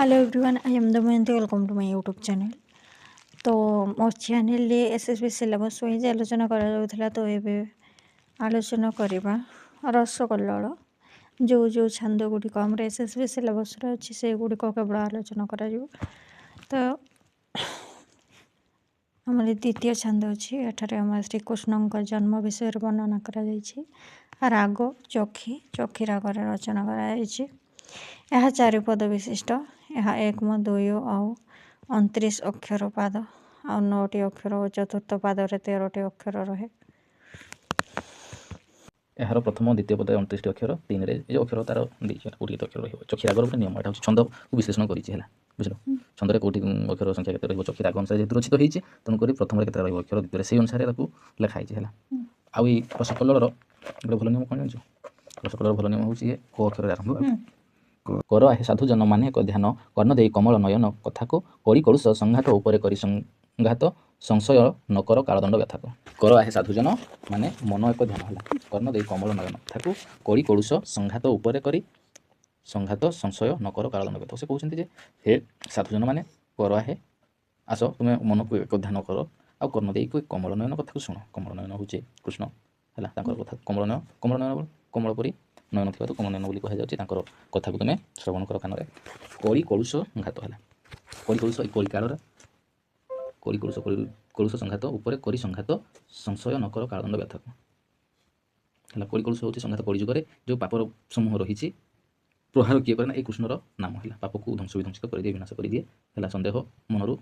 Hello everyone, I am Damayanti. Welcome to my YouTube channel. तो मो channel SSB syllabus wise आलोचना करा तो ये आलोचना करवा रसकल्लोल जो जो छंद गुड़िक आम एसएसबी सिलेबस अच्छी से गुड़िक केवल आलोचना करा तो आम द्वितीय छंद अच्छी एठारे आम श्रीकृष्ण जन्म विषय वर्णना करा राग चखी चखी राग रचना कराई। यह चारिपद विशिष्ट। यह 1 2 आउ 29 अक्षर पाद आ 9टी अक्षर और चतुर्थ पादरे 13टी अक्षर रहे। यार प्रथम द्वितीय पद 29 अक्षर 3 रे जो अक्षर तार कोटी अक्षर रही चक्षी रागर गोटे नियम यहाँ छंद को विश्लेषण कर बुझल छंदे कोटी अक्षर संख्या के चक्षी राग अनुसार जेहतु रचित होती तेणुक प्रथम के अक्षर द्वितीय से अनुसार लिखाई है आउ रसकल्लोल गोटे भल नियम कौन जान रसकल्लोल भल नियम हूँ क अक्षर आरंभ कर आहे साधु जन माने एक ध्यान कर्ण दे कमल नयन कथा को करी कलुष संघात उपरे करी संघात संशय न कर कालदंड व्यथा कर आहे साधु जन माने मन एक ध्यान है कर्ण दे कमल नयन कथा को करी कलुष संघात उपरे करी संघात संशय न कर कालदंड व्यथा से कहते हे साधुजन माने कर आहे आस तुम्हें मन को एक ध्यान कर आ कर्ण दे कमल नयन कथा को शुण कमल नयन हूँ कृष्ण है कथा कमल नयन कमल परी नयन थी तो कमल नयन बोली कहुच्छे कथा को तुम्हें श्रवण कर कान करी कलुष घात है करी कलुष करी काल करी कलुष कलुष संघात उपरे करी संघात संशय न कर कालदंड व्यथा है करी कलुष हूँ संघात कलिजुगे जो पापर समूह रही प्रहार किए करे ना ये कृष्णर नाम है पाप को ध्वंस विध्वंसित कर दिए विनाश कर दिए है सन्देह मनरू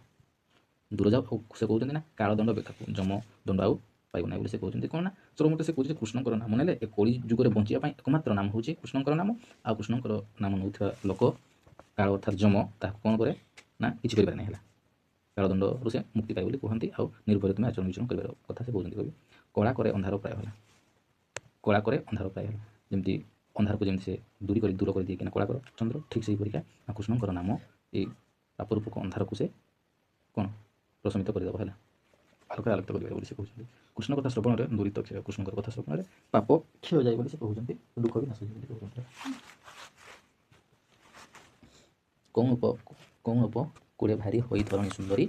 दूर जाओ से कहते ना कालदंड व्यथा जम दंड आउ पाइब ना से कहते कौन ना चलो मत से कहते कृष्णकर नाम ना कली जुगे बंचापी एकमात्र नाम हूँ कृष्णकर नाम आ कृष्णकर नाम नौ लोक काल अर्थात जम ताकू कौन करे ना किसी करें है कालदंड से मुक्ति पाए कहते आउ निर्भय तुम्हें आचरण विचरण कर कथा से कहते कवि कला करे अंधार प्राय है कला करे अंधार प्राय है जमी अंधार को जमी से दूर कर दिए कि कला कर चंद्र ठीक से ही परीक्षा कृष्णकर नाम ये पाप रूपक अंधार को से कौन प्रशमित करदेव है आलोक आलोकित कर से कहते कृष्ण कथा श्रवण में दूरित कृष्ण कथा श्रवण में पाप क्षय जाए से कहते दुख भी नाश कहते कौन उप कूड़े भारी होई धरणी सुंदरी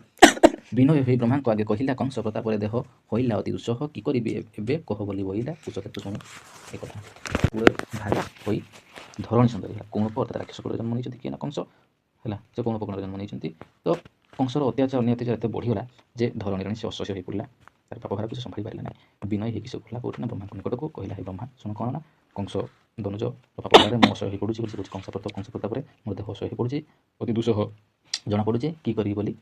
विनय हो ब्रह्मा को आगे कहला कंस प्रताप देह होइला अति दुस्सह कि करी एबे कह बोली बहिला कुशक्षेत्र शुणी एक कथा कूड़े भारी होई धरणी सुंदरी कौन उप अर्थात राक्षस कूड़ जन्म नहीं किए कंस है से कौन उपकरण जन्म नहीं तो कंसर अत्याचार अन्याचार एत बढ़ीगला जे धरणी से असह्य हो पड़ा तार पाप भार को संभाली पारा ना विनय होगी से कहला कौटना ब्रह्मा निकट को कहला हे ब्रह्मा शुण कौन ना कंस दनुज पाप भार मैं असह्य हो पड़ी कंस प्रताप मोर देह असह्य हो पड़ी अति दुस्सह जना पड़ुचे कि करी बोली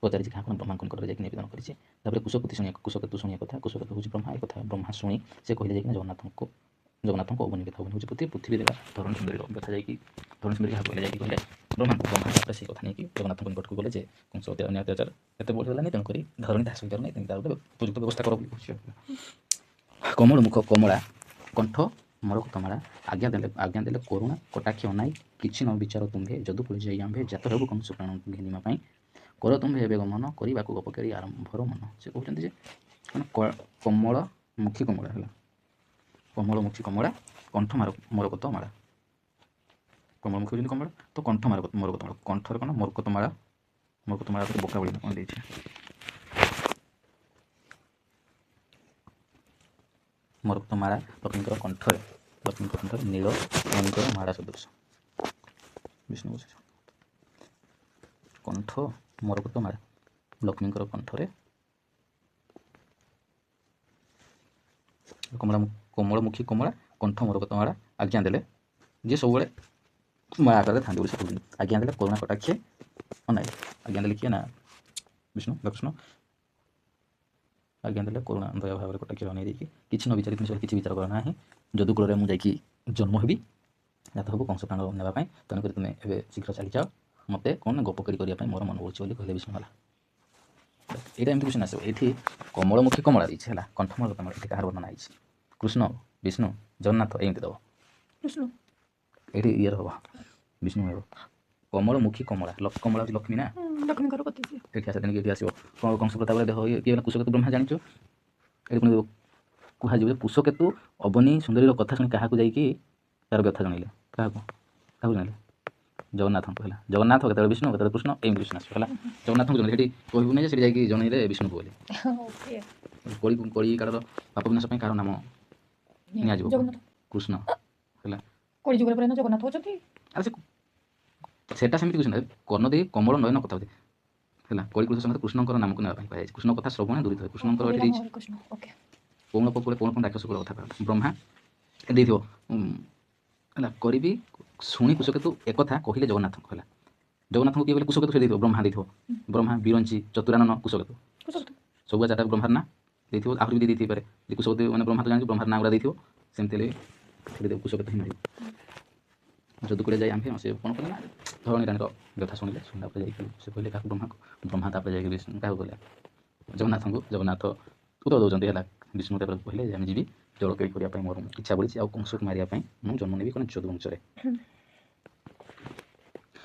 पचारि क्या ब्रह्मा निकट जाकि निवेदन करें कुशकेतु शुणिया कुशकेतु शुणिया कथा कुशकेतु हूँ ब्रह्मा एक कथा ब्रह्मा शुणी से कहले जाकि जगन्नाथ को अवनी व्यथा अवनी हूँ पृथ्वी देवा धरण सुंदरी व्यथा जाकि धरण सुंदरी क्या कहले जाकि कहले ब्रह्मा से कथा नहीं जगन्नाथ निकट को गले कंस अन्याचार एत बढ़ीगलानी तेणुक धरणी ह्रास हो पार ना उपयुक्त व्यवस्था कर कमल मुख कमला कंठ मोर कमला आज्ञा देले करुणा कटाक्ष अनाई किछि न विचार तुम्भे जदुकुल जय आंभे जात हेबु कंस प्राण घिनिमा पाई कर तुम्भे एबे गमन करने गप केरी आरंभर मन से कहते कमल मुखी कमला है कमल मुखी कमला कंठ मोरकत माला कमल मुखी कमला तो कंठ मोरकत माला कंठर कौन मोरकत माला बोका बड़ी कौन देखे मोरकत माला लक्ष्मीकर कंठर नील मणिकर माला सदृश विष्णु कंठ मोरकत माला लक्ष्मीकर कंठरे कमलमुखी कमला कंठ मोरकत माला आज्ञा देले जी सब माला आकार था आज्ञा देले करुणा कटाक्षे अनाई आज्ञा देले किए ना विष्णु लक्ष्मण आज्ञा देले करुणा दया भाव कटाक्षे अनाई देखिए किसी न विचार किसी विचार करना है जदुकुल मुझे जाकि जन्म हेबी जात हूँ कंस प्राण नापी तेणुक तुम्हें ए शीघ्र चली जाओ मत कौन गप करने मोर मन बोली कहले विष्णु है यहाँ एमती क्वेश्चन आसो ये कमलमुखी कमला देती है कंठमल कमल ये कहार वर्णना है कृष्ण विष्णु जगन्नाथ एमती दब विष्णु ये ये हम विष्णु हे कमलमुखी कमला कमला लक्ष्मी ना लक्ष्मी ये आसो कंस प्रताप देह किए कुशकेतु ब्रह्मा जान ये कहुए कुशकेतु अवनी सुंदरी कथा शुणी क्या तार व्यथा जनइले क्या जनइले ଜଗନ୍ନାଥଙ୍କୁ ହେଲା ଜଗନ୍ନାଥ କେତେବେଳେ ବିଷ୍ଣୁ କେତେବେଳେ କୃଷ୍ଣ ଏମିତି ବିଷ୍ଣୁ ଆସିବ ହେଲା ଜଗନ୍ନାଥଙ୍କୁ ଜଣେଇଲେ ସେଠି କହିବୁନି ଯେ ସେଠି ଯାଇକି ଜଣେଇଲେ ବିଷ୍ଣୁକୁ ବୋଲି ଓକେ କଳି କାଳର ପାପ ବିନାଶ ପାଇଁ କାହାର ନାମ ନିଆଯିବ ଜଗନ୍ନାଥ କୃଷ୍ଣ ହେଲା କଳି ଯୁଗରେ ପୁରା ଜଗନ୍ନାଥ ହଉଛନ୍ତି ଆରେ ସେଟା ସେମିତି କିଛି ନାହିଁ କର୍ଣ୍ଣ ଦେଇ କମଳ ନୟନ କଥା ହଉଛି ହେଲା କଳିକୃଷ୍ଣ ସମେତ କୃଷ୍ଣଙ୍କର ନାମକୁ ନେବା ପାଇଁ କୁହାଯାଇଛି କୃଷ୍ଣ କଥା ଶ୍ରବଣେ ଦୂରିତ ହୁଏ କୃଷ୍ଣଙ୍କର ଏଠି ଦେଇଛି କୃଷ୍ଣ ଓକେ କୌଣ ପକୁଳେ କୌଣ ରାକ୍ଷସ କୁଳ କଥା କହିଲା ବ୍ରହ୍ମା ଦେଇଥିବ ହେଲା କରିବି ଶୁଣି କୁଶକେତୁ ଏକଥା କହିଲେ ଜଗନ୍ନାଥଙ୍କୁ ହେଲା ଜଗନ୍ନାଥଙ୍କୁ କିଏ କହିଲେ କୁଶକେତୁ ସେ ଦେଇଥିବ ବ୍ରହ୍ମା ଦେଇଥିବ ବ୍ରହ୍ମା ବିରଞ୍ଚି ଚତୁରାନନ କୁଶକେତୁ ସବୁ ଚାରିଟା ବ୍ରହ୍ମାର ନାଁ ଦେଇଥିବ ଆହୁରି ବି ଦେଇଥାଇପାରେ ଯେ କୁଶକେତୁ ମାନେ ବ୍ରହ୍ମା ତ ଜାଣିଛୁ ବ୍ରହ୍ମାର ନାଁ ଗୁଡ଼ା ଦେଇଥିବ ସେମିତି ହେଲେ ସେଠି କୁଶକେତୁ ହିଁ ମିଳିବ ଯଦୁକୁଳେ ଯାଇ ଆମେ ସେ କ'ଣ କଲେ ନା ଧରଣୀ ରାଣୀର କଥା ଶୁଣିଲେ ଶୁଣିଲା ପରେ ଯାଇକି ସେ କହିଲେ କାହାକୁ ବ୍ରହ୍ମାକୁ ବ୍ରହ୍ମା ତାପରେ ଯାଇକି ବିଷ୍ଣୁ କାହାକୁ କହିଲେ ଜଗନ୍ନାଥଙ୍କୁ ଜଗନ୍ନାଥ ଉତ୍ତର ଦେଉଛନ୍ତି ହେଲା ବିଷ୍ଣୁ ତାପରେ କହିଲେ ଯେ ଆମେ ଯିବି ଜଳ କେଳି କରିବା ପାଇଁ ମୋର ଇଚ୍ଛା ବଳିଛି ଆଉ କଂସକୁ ମାରିବା ପାଇଁ ମୁଁ ଜନ୍ମ ନେବି କ'ଣ ଯଦୁବଂଶରେ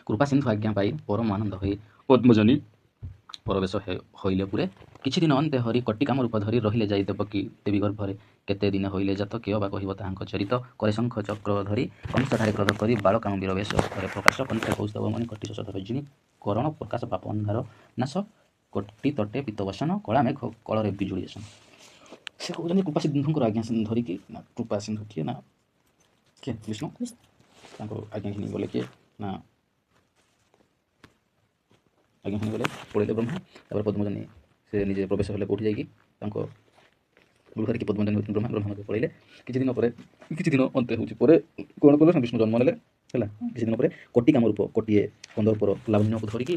କୃପା ସିନ୍ଧୁ ଆଜ୍ଞା ପାଇ ପରମ ଆନନ୍ଦ ହୋଇ ପଦ୍ମଜନୀ ପରବେଶ ହୋଇଲେ ପୁରେ କିଛି ଦିନ ଅନ୍ତେ ହରି କଟିକାମ ରୂପ ଧରି ରହିଲେ ଯାଇ ଦେବକୀ ଦେବୀ ଗର୍ଭରେ କେତେ ଦିନ ହୋଇଲେ ଜାତ କିଏ ବା କହିବ ତାହାଙ୍କ ଚରିତ ପରେ ଶଙ୍ଖ ଚକ୍ର ଧରି କଂସଠାରେ କ୍ରୋଧ କରି ବାଳକାମ ବୀର ବେଶ ଘରେ ପ୍ରକାଶ କଣ୍ଠେ କୌସ୍ତବ ମଣି କଟି ଶୋଷ ରଜିନୀ କରଣ ପ୍ରକାଶ ପାପ ଅନ୍ଧାର ନାଶ କୋଟି ତଟେ ପିତ୍ତବସନ କଳା ମେଘ କଳରେ ବିଜୁଳି ଆସନ ସେ କହୁଛନ୍ତି କୃପା ସିନ୍ଧୁଙ୍କର ଆଜ୍ଞା ଧରିକି ନା କୃପା ସିନ୍ଧୁ କିଏ ନା କିଏ ବିଷ୍ଣୁ ତାଙ୍କ ଆଜ୍ଞା ଘିନି ଗଲେ କିଏ ନା ଆଜ୍ଞା ଘିନି ଗଲେ ପଳେଇଲେ ବ୍ରହ୍ମା ତାପରେ ପଦ୍ମଜନୀ ସେ ନିଜେ ପ୍ରବେଶ ହେଲେ କେଉଁଠି ଯାଇକି ତାଙ୍କ ଗୃହରେ କି ପଦ୍ମଜନୀ ବ୍ରହ୍ମା ମଧ୍ୟ ପଳେଇଲେ କିଛି ଦିନ ପରେ କିଛି ଦିନ ଅନ୍ତେ ହେଉଛି ପରେ କ'ଣ କଲେ ବିଷ୍ଣୁ ଜନ୍ମ ନେଲେ ହେଲା କିଛି ଦିନ ପରେ କୋଟି କାମ ରୂପ କୋଟିଏ କନ୍ଦର୍ପର ଲାବଣ୍ୟକୁ ଧରିକି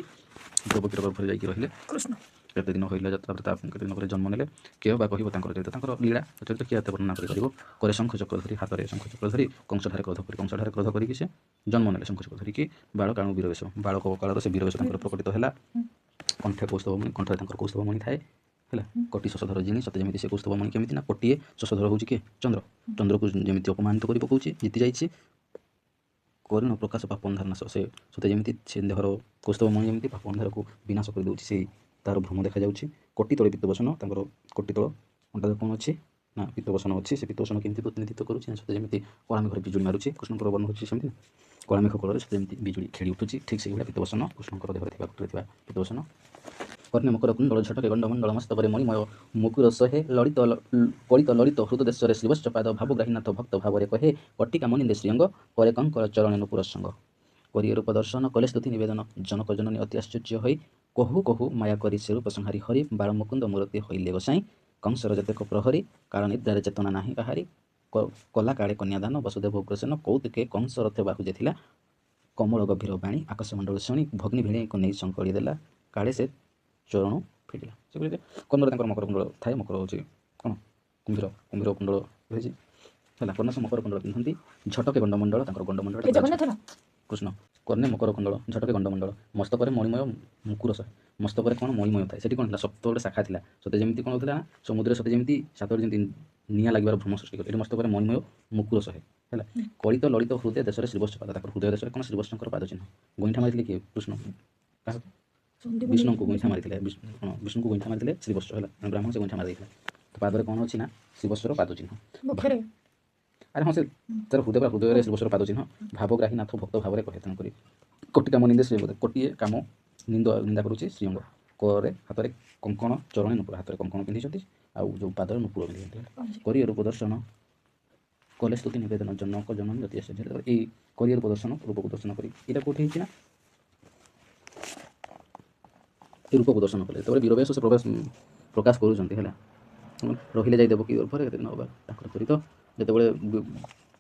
ଦେବକୀର ଗର୍ଭରେ ଯାଇକି ରହିଲେ କୃଷ୍ଣ କେତେ ଦିନ ହୋଇଲେ ତାପରେ ତା କେତେ ଦିନ ପରେ ଜନ୍ମ ନେଲେ କିଏ ବା କହିବ ତାଙ୍କର ଚରିତ୍ର ତାଙ୍କର ଲୀଳା ଚରିତ୍ର କିଏ ଏତେ ବର୍ଣ୍ଣନା କରିପାରିବ ପରେ ଶଙ୍ଖ ଚକ୍ର ଧରି ହାତରେ ଶଙ୍ଖ ଚକ୍ର ଧରି କଂସଠାରେ କ୍ରୋଧ କରିକି ସେ ଜନ୍ମ ନେଲେ ଶଙ୍ଖ ଚକ୍ର ଧରିକି ବାଳକାଣୁ ବୀରବେଶ ବାଳକ କାଳର ସେ ବୀରବେଶ ତାଙ୍କର ପ୍ରକଟିତ ହେଲା କଣ୍ଠେ କୌସ୍ତବମଣି କଣ୍ଠରେ ତାଙ୍କର କୌସ୍ତବମଣି ଥାଏ ହେଲା କୋଟି ଶଶଧର ଜିନି ସତେ ଯେମିତି ସେ କୌସ୍ତବମଣି କେମିତି ନା କୋଟିଏ ଶଶଧର ହେଉଛି କିଏ ଚନ୍ଦ୍ରକୁ ଯେମିତି ଅପମାନିତ କରି ପକାଉଛି ଜିତି ଯାଇଛି କରିଣ ପ୍ରକାଶ ପାପ ଅନ୍ଧାର ନାଶ ସେ ସତେ ଯେମିତି ସେ ଦେହର କୌସ୍ତବମଣି ଯେମିତି ପାପ ଅନ୍ଧାରକୁ ବିନାଶ କରିଦେଉଛି ସେଇ ତାର ଭ୍ରମ ଦେଖାଯାଉଛି କୋଟି ତଳେ ପିତ୍ତବସନ ତାଙ୍କର କୋଟି ତଳ ଅଣ୍ଟାରେ କ'ଣ ଅଛି ନା ପିତ୍ତବସନ ଅଛି ସେ ପିତ୍ତବସନ କେମିତି ପ୍ରତିନିଧିତ୍ୱ କରୁଛି ନା ସତେ ଯେମିତି କଳାମେଘରେ ବିଜୁଳି ମାରୁଛି କୃଷ୍ଣଙ୍କର ବର୍ଣ୍ଣ ହେଉଛି ସେମିତି କଳାମେଘ କୋଳରେ ସତେ ଯେମିତି ବିଜୁଳି ଖେଳି ଉଠୁଛି ଠିକ୍ ସେଇଭଳିଆ ପିତ୍ତବସନ କୃଷ୍ଣଙ୍କର ଦେହରେ ଥିବା କୋଟିରେ ଥିବା ପିତ୍ତବସନ କର୍ଣ୍ଣେ ମକର କୁଣ୍ଡଳ ଝଟକେ ଗଣ୍ଡମଣ୍ଡଳ ମସ୍ତକରେ ମଣିମୟ ମୁକୁର ସହେ କଳିତ ଲଳିତ ହୃଦ ଦେଶରେ ଶ୍ରୀବତ୍ସପାଦ ଭାବୁଗ୍ରାହୀନାଥ ଭକ୍ତ ଭାବରେ କହେ କଟିକା ମନିନ୍ଦେ ଶ୍ରୀଅଙ୍ଗ ପରେ କଙ୍କର ଚରଣେ ନୂପୁର ସଙ୍ଗ କରି ରୂପ ଦର୍ଶନ କଲେ ସ୍ତୁତି ନିବେଦନ ଜନକ ଜନନୀ ଅତି ଆଶ୍ଚର୍ଯ୍ୟ ହୋଇ କହୁ କହୁ ମାୟା କରି ସେ ରୂପ ସଂହାରି ହରି ବାଳ ମୁକୁନ୍ଦ ମୂରତି ହୋଇଲେ ଗୋସାଇଁ କଂସର ଯେତେକ ପ୍ରହରୀ କାଳ ନିଦ୍ରାରେ ଚେତନା ନାହିଁ କାହାରି କଲା କାଳେ କନ୍ୟାଦାନ ବସୁଦେବ ଉଗ୍ରସେନ କୌତୁକେ କଂସ ରଥ ବାହୁଜେ ଥିଲା କମଳ ଗଭୀର ବାଣୀ ଆକାଶମଣ୍ଡଳ ଶୁଣି ଭଗ୍ନି ଭିଣେଇଙ୍କୁ ନେଇ ଶଙ୍କଳି ଦେଲା କାଳେ ସେ ଚରଣ ଫିଟିଲା ସେ କହିଲେ କର୍ଣ୍ଣରେ ତାଙ୍କର ମକର କୁଣ୍ଡଳ ଥାଏ ମକର ହେଉଛି କ'ଣ କୁମ୍ଭୀର କୁଣ୍ଡଳ ରହିଛି ହେଲା କର୍ଣ୍ଣ ସେ ମକର କୁଣ୍ଡଳ ପିନ୍ଧନ୍ତି ଝଟକେ ଗଣ୍ଡମଣ୍ଡଳ ତାଙ୍କର ଗଣ୍ଡମଣ୍ଡଳ କୃଷ୍ଣ କର୍ଣ୍ଣେ ମକର କୁଣ୍ଡଳ ଝଟକେ ଗଣ୍ଡମଣ୍ଡଳ ମସ୍ତକରେ ମଣିମୟ ମୁକୁର ସହ ମସ୍ତକରେ କ'ଣ ମଣିମୟ ଥାଏ ସେଠି କ'ଣ ଥିଲା ସପ୍ତ ଗୋଟେ ଶାଖା ଥିଲା ସତେ ଯେମିତି କ'ଣ ଥିଲା ନା ସମୁଦ୍ରରେ ସତେ ଯେମିତି ସାତରେ ଯେମିତି ନିଆଁ ଲାଗିବାର ଭ୍ରମ ସୃଷ୍ଟି କରେ ଏଠି ମସ୍ତକରେ ମଣିମୟ ମୁକୁର ସହେ ହେଲା କଳିତ ଲଳିତ ହୃଦୟ ଦେଶରେ ଶ୍ରୀବତ୍ସ ପାଦ ତାଙ୍କର ହୃଦୟ ଦେଶରେ କ'ଣ ଶ୍ରୀବତ୍ସଙ୍କର ପାଦ ଚିହ୍ନ ଗଇଁଠା ମାରିଥିଲେ କିଏ କୃଷ୍ଣ କାହାକୁ ବିଷ୍ଣୁଙ୍କୁ ଗଇଁଠା ମାରିଥିଲେ ବିଷ୍ଣୁଙ୍କୁ ଗଇଁଠା ମାରିଥିଲେ ଶ୍ରୀବତ୍ସ ହେଲା ବ୍ରାହ୍ମଣ ସେ ଗଇଁଠା ମାରି ଦେଇଥିଲା ତ ପାଦରେ କ'ଣ ଅଛି ନା ଶ୍ରୀବତ୍ସର ପାଦ ଚିହ୍ନ ଆରେ ହଁ ସେ ତାର ହୃଦୟରେ ଶ୍ରୀବତ୍ସର ପାଦ ଚିହ୍ନ ଭାବଗ୍ରାହୀ ନାଥ ଭକ୍ତ ଭାବରେ କହେ ତେଣୁକରି କୋଟି କାମ ନିନ୍ଦେ ଶ୍ରୀ କୋଟିଏ କାମ ନିନ୍ଦା କରୁଛି ଶ୍ରୀଅଙ୍ଗ କରେ ହାତରେ କଙ୍କଣ ଚରଣେ ନୂପୁର ହାତରେ କଙ୍କଣ ପିନ୍ଧିଛନ୍ତି ଆଉ ଯେଉଁ ପାଦରେ ନୂପୁର ପିନ୍ଧିଛନ୍ତି କରି ରୂପ ଦର୍ଶନ କଲେ ସ୍ତୁତି ନିବେଦନ ଜନକ ଜନନୀ ଅତି ଆଶ୍ଚର୍ଯ୍ୟ ଏଇ କରିୟର ପ୍ରଦର୍ଶନ ରୂପକୁ ଦର୍ଶନ କରି ଏଇଟା କେଉଁଠି ହେଇଛି ନା ଏ ରୂପକୁ ଦର୍ଶନ କଲେ ତାପରେ ବୀରବେଶ ସେ ପ୍ରକାଶ କରୁଛନ୍ତି ହେଲା ରହିଲେ ଯାଇ ଦେବକୀ ଗର୍ଭରେ କେତେ ଦିନ ହେବା ତାଙ୍କର ଚରିତ ଯେତେବେଳେ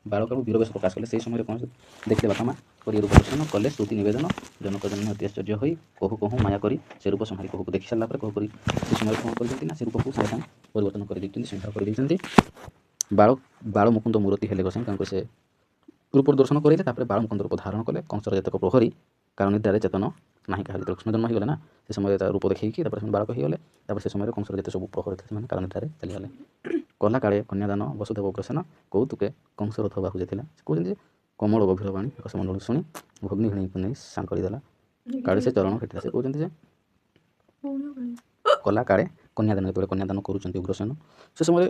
ବାଳକରୁ ବୀରବେଶ ପ୍ରକାଶ କଲେ ସେହି ସମୟରେ କ'ଣ ଦେଖିଲେ ବାପା ମା କରି ରୂପ ଦର୍ଶନ କଲେ ସ୍ତୁତି ନିବେଦନ ଜନକ ଜନନୀ ଅତି ଆଶ୍ଚର୍ଯ୍ୟ ହୋଇ କହୁ କହୁ ମାୟା କରି ସେ ରୂପ ସଂହାରି କହୁକୁ ଦେଖି ସାରିଲା ପରେ କହୁ କରି ସେ ସମୟରେ କ'ଣ କରିଛନ୍ତି ନା ସେ ରୂପକୁ ସାବଧାନ ପରିବର୍ତ୍ତନ କରିଦେଇଛନ୍ତି ସଂହାର କରିଦେଇଛନ୍ତି ବାଳ ମୁକୁନ୍ଦ ମୂରତି ହେଲେ ଗୋସାଇଁ ତାଙ୍କୁ ସେ ରୂପ ଦର୍ଶନ କରିଲେ ତାପରେ ବାଳ ମୁକୁନ୍ଦ ରୂପ ଧାରଣ କଲେ କଂସର ଯେତେକ ପ୍ରହରୀ କାରଣ ନିଦ୍ରାରେ ଚେତନ ନାହିଁ କାହାର ଯେତେବେଳେ କୃଷ୍ଣ ଜନ୍ମ ହେଇଗଲେ ନା ସେ ସମୟରେ ତା ରୂପ ଦେଖେଇକି ତାପରେ ସେମାନେ ବାଳକ ହେଇଗଲେ ତାପରେ ସେ ସମୟରେ କଂସର ଯେତେ ସବୁ ପ୍ରହରୀ ଥିଲେ ସେମାନେ କାରଣ ନିଦ୍ରାରେ ଚାଲିଗଲେ କଲା କାଳେ କନ୍ୟାଦାନ ବସୁଦେବ ଉଗ୍ରସେନ କୌତୁକେ କଂସ ରଥ ବାହୁଜେ ଥିଲା ସେ କହୁଛନ୍ତି ଯେ କମଳ ଗଭୀର ବାଣୀ ଆକାଶମଣ୍ଡଳ ଶୁଣି ଭଗ୍ନି ଭିଣେଇଙ୍କୁ ନେଇ ସାଙ୍କଳି ଦେଲା କାଳେ ସେ ଚରଣ ଫିଟିଲା ସେ କହୁଛନ୍ତି ଯେ କଲା କାଳେ କନ୍ୟାଦାନ ଯେତେବେଳେ କନ୍ୟାଦାନ କରୁଛନ୍ତି ଉଗ୍ରସେନ ସେ ସମୟରେ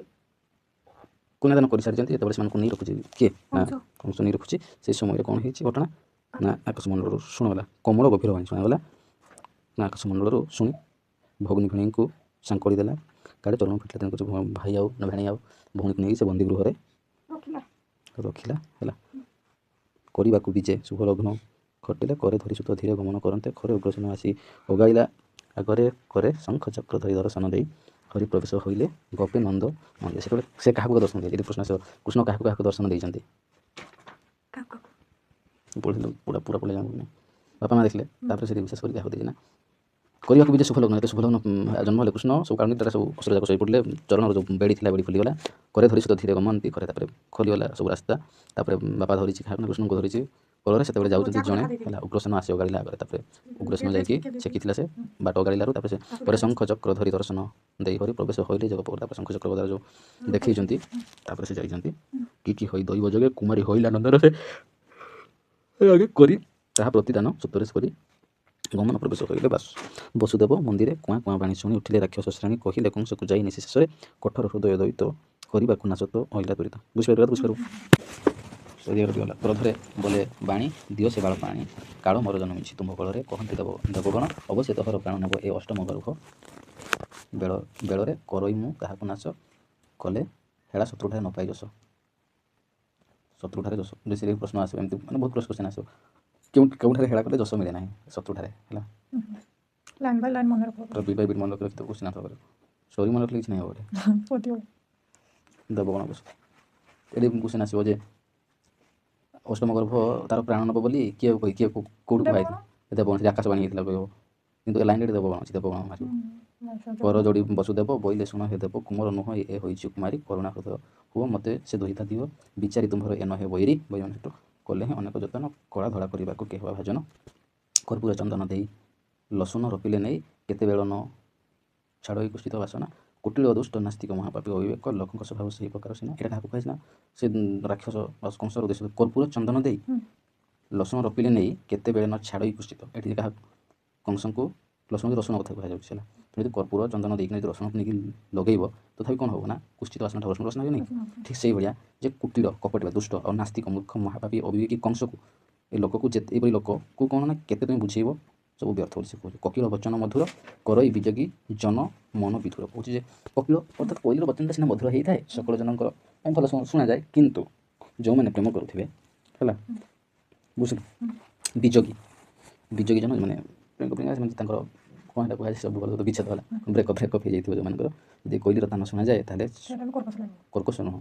କନ୍ୟାଦାନ କରିସାରିଛନ୍ତି ଯେତେବେଳେ ସେମାନଙ୍କୁ ନେଇ ରଖୁଛି କିଏ ନା କଂସ ନେଇ ରଖୁଛି ସେ ସମୟରେ କ'ଣ ହେଇଛି ଘଟଣା ନା ଆକାଶମଣ୍ଡଳରୁ ଶୁଣଗଲା କମଳ ଗଭୀର ବାଣୀ ଶୁଣାଗଲା ନା ଆକାଶମଣ୍ଡଳରୁ ଶୁଣି ଭଗ୍ନୀ ଭିଣୀଙ୍କୁ ସାଙ୍କଳି ଦେଲା କାଳେ ଚରଣ ଫିଟିଲା ତେଣୁ କିଛି ଭାଇ ଆଉ ନା ଭେଣୀ ଆଉ ଭଉଣୀକୁ ନେଇକି ସେ ବନ୍ଦୀ ଗୃହରେ ରଖିଲା ହେଲା କରିବାକୁ ବିଜେ ଶୁଭ ଲଗ୍ନ ଘଟିଲେ କରେ ଧରି ସୁତ ଧୀରେ ଗମନ କରନ୍ତେ ଖରେ ଉଗ୍ରସେନ ଆସି ଅଗାଇଲା ଆଗରେ କରେ ଶଙ୍ଖ ଚକ୍ର ଧରି ଦର୍ଶନ ଦେଇ ହରି ପ୍ରବେଶ ହୋଇଲେ ଗୋପୀ ନନ୍ଦ ମନ୍ଦିର ସେତେବେଳେ ସେ କାହାକୁ ଦର୍ଶନ ଦେଇଛନ୍ତି ପ୍ରଶ୍ନ ଆସିବ କୃଷ୍ଣ କାହାକୁ କାହାକୁ ଦର୍ଶନ ଦେଇଛନ୍ତି ପଢ଼ିଲୁ ପୁରା ପୁରା ପଢ଼ିଲା ବାପା ମା ଦେଖିଲେ ତାପରେ ସେଠି ବିଶେଷ କରି କାହାକୁ ଦେଇଛି ନା କରିବାକୁ ବିଜେ ଶୁଭ ଲଗ୍ନ ଏତେ ଶୁଭ ଲଗ୍ନ ଜନ୍ମ ହେଲେ କୃଷ୍ଣ ସବୁ କାରଣ ତାର ସବୁ ଅସୁର ଯାକ ଶୋଇ ପଡ଼ିଲେ ଚରଣର ଯେଉଁ ବେଡ଼ି ଥିଲା ବେଡ଼ି ଖୋଲିଗଲା କରେ ଧରି ସୁତ ଧୀରେ ଗମନ୍ତି କରେ ତାପରେ ଖୋଲିଗଲା ସବୁ ରାସ୍ତା ତାପରେ ବାପା ଧରିଛି କାହାକୁ କୃଷ୍ଣଙ୍କୁ ଧରିଛି କୋଳରେ ସେତେବେଳେ ଯାଉଛନ୍ତି ଜଣେ ହେଲା ଉଗ୍ରସେନ ଆସି ଅଗାଳିଲା ଆଗରେ ତାପରେ ଉଗ୍ରସେନ ଯାଇକି ଛେକିଥିଲା ସେ ବାଟ ଅଗାଳିଲାରୁ ତାପରେ ସେ ପରେ ଶଙ୍ଖ ଚକ୍ର ଧରି ଦର୍ଶନ ଦେଇ କରି ପ୍ରବେଶ ହୋଇଲେ ଜଗପ ତାପରେ ଶଙ୍ଖ ଚକ୍ର ଦ୍ୱାରା ଯେଉଁ ଦେଖେଇଛନ୍ତି ତାପରେ ସେ ଯାଇଛନ୍ତି କି ହୋଇ ଦୈବ ଯୋଗେ କୁମାରୀ ହୋଇଲା ନନ୍ଦନ ସେ ଆଗେ କରି ତାହା ପ୍ରତିଦାନ ସପ୍ତରେଶ କରି ଗମନ ପ୍ରବେଶ କରିଲେ ବସୁଦେବ ମନ୍ଦିରେ କୁଆଁ କୁଆଁ ବାଣୀ ଶୁଣି ଉଠିଲେ ରାକ୍ଷସ ଶ୍ରେଣୀ କହିଲେ କଂସକୁ ଯାଇ ନିଶେଷରେ କଠୋର ହୃଦୟ ଦୈତ କରିବାକୁ ନାଶତ ଅଇଲା ତ୍ୱରିତ ବୁଝିପାରିବ ଗଲା କ୍ରୋଧରେ ବୋଲେ ବାଣୀ ଦିଅ ସେ ବାଳ ପାଣି କାଳ ମୋର ଜନ୍ମିଛି ତୁମ୍ଭ କଳରେ କହନ୍ତି ଦେବଗଣ ଅବଶ୍ୟ ତୋହର ପ୍ରାଣ ନେବ ଏ ଅଷ୍ଟମ ଗର୍ଭ ବେଳରେ କରଇ ମୁଁ କାହାକୁ ନାଶ କଲେ ହେଳା ଶତ୍ରୁଠାରେ ନ ପାଇ ଯଶ ଶତ୍ରୁଠାରେ ଯଶ ବେଶୀ ପ୍ରଶ୍ନ ଆସିବ ଏମିତି ମାନେ ବହୁତ କ୍ୱେଶ୍ଚନ୍ ଆସିବ କେଉଁଠାରେ ହେଳା କଲେ ଯଶ ମିଳେ ନାହିଁ ଶତ୍ରୁଠାରେ ହେଲା ଲାଇନ୍ ବାଇ ଲାଇନ୍ ମନେ ରଖ ବିବାହ ମନେ ରଖିଲେ କ୍ୱେଶ୍ଚନ୍ ଆସିବ ଷ୍ଟୋରି ମନେ ରଖିଲେ କିଛି ନାହିଁ ହେବ ଦେବଗଣ ଏଠି କ୍ୱେଶ୍ଚନ୍ ଆସିବ ଯେ ଅଷ୍ଟମ ଗର୍ଭ ତାର ପ୍ରାଣ ନେବ ବୋଲି କିଏ କେଉଁଠୁ କୁହାଯାଇଥିଲା ଦେବଗଣ ସେ ଆକାଶବାଣୀ ହେଇଥିଲା କହିବ କିନ୍ତୁ ଏ ଲାଇନ୍ରେ ଦେବଗଣ ଅଛି ଦେବଗଣ ମାରିବ କର ଯୋଡ଼ି ବସୁଦେବ ବୋଇଲେ ଶୁଣ ହେ ଦେବ କୁମର ନୁହଁ ଏ ହୋଇଛି କୁମାରୀ କରୁଣା ହୃଦୟ ହୁଅ ମୋତେ ସେ ଦୁହିତା ଦିଅ ବିଚାରି ତୁମ୍ଭର ଏ ନହେ ବୈରୀ ବୈମାନ ସେଠୁ କଲେ ହିଁ ଅନେକ ଯତନ କଳା ଧଳା କରିବାକୁ କେହବା ଭାଜନ କର୍ପୂର ଚନ୍ଦନ ଦେଇ ଲସୁନ ରୋପିଲେ ନେଇ କେତେବେଳ ନ ଛାଡ଼ଇ କୁଷ୍ଠିତ ବାସନା କୁଟିଳ ଦୁଷ୍ଟ ନାସ୍ତିକ ମହାପାପୀ ଅବିବେକ ଲୋକଙ୍କ ସ୍ୱଭାବ ସେହି ପ୍ରକାର ସିନା ଏଇଟା କାହାକୁ କୁହାଯାଇଛି ନା ସେ ରାକ୍ଷସ କଂସର ଉଦ୍ଦେଶ୍ୟ କର୍ପୂର ଚନ୍ଦନ ଦେଇ ଲସୁଣ ରୋପିଲେ ନେଇ କେତେବେଳେ ନ ଛାଡ଼ଇ କୁଷ୍ଠିତ ଏଠି କାହା କଂସଙ୍କୁ ରସୁଣ କଥା କୁହାଯାଉଛି ହେଲା ଯଦି କର୍ପୂର ଚନ୍ଦନ ଦେଇକି ଯଦି ରସୁଣକୁ ନେଇକି ଲଗେଇବ ତଥାପି କ'ଣ ହେବ ନା କୁଷ୍ଠିତ ବାସନାଟା ରସୁଣ ବାସନା ହେବନି ଠିକ୍ ସେଇଭଳିଆ ଯେ କୁଟିଳ କପଟ ଦୁଷ୍ଟ ଆଉ ନାସ୍ତିକ ମୂର୍ଖ ମହାପାପୀ ଅବିବେକୀ କଂସକୁ ଏ ଲୋକକୁ ଏଇଭଳି ଲୋକକୁ କ'ଣ ନା କେତେ ତୁମେ ବୁଝେଇବ ସବୁ ବ୍ୟର୍ଥ ବୋଲି ସେ କହୁଛି କୋକିଳ ବଚନ ମଧୁର କରଇ ବିଯୋଗୀ ଜନ ମନ ବିଧୁର କହୁଛି ଯେ କୋକିଳ ଅର୍ଥାତ୍ କୋଇଲର ବଚନଟା ସିନା ମଧୁର ହେଇଥାଏ ସକଳ ଜନଙ୍କର ଭଲ ଶୁଣାଯାଏ କିନ୍ତୁ ଯେଉଁମାନେ ପ୍ରେମ କରୁଥିବେ ହେଲା ବୁଝିଲୁ ବିଯୋଗୀ ଜନ ମାନେ ସେମାନେ ତାଙ୍କର କ'ଣ ହେଲା କୁହାଯାଏ ସବୁ ଭଲ ବିଚ୍ଛେଦ ହେଲା ବ୍ରେକଅପ୍ ହେଇଯାଇଥିବ ଯେଉଁମାନଙ୍କର ଯଦି କୋଇଲିର ତାନ ଶୁଣାଯାଏ ତାହେଲେ କର୍କଶ ନୁହଁ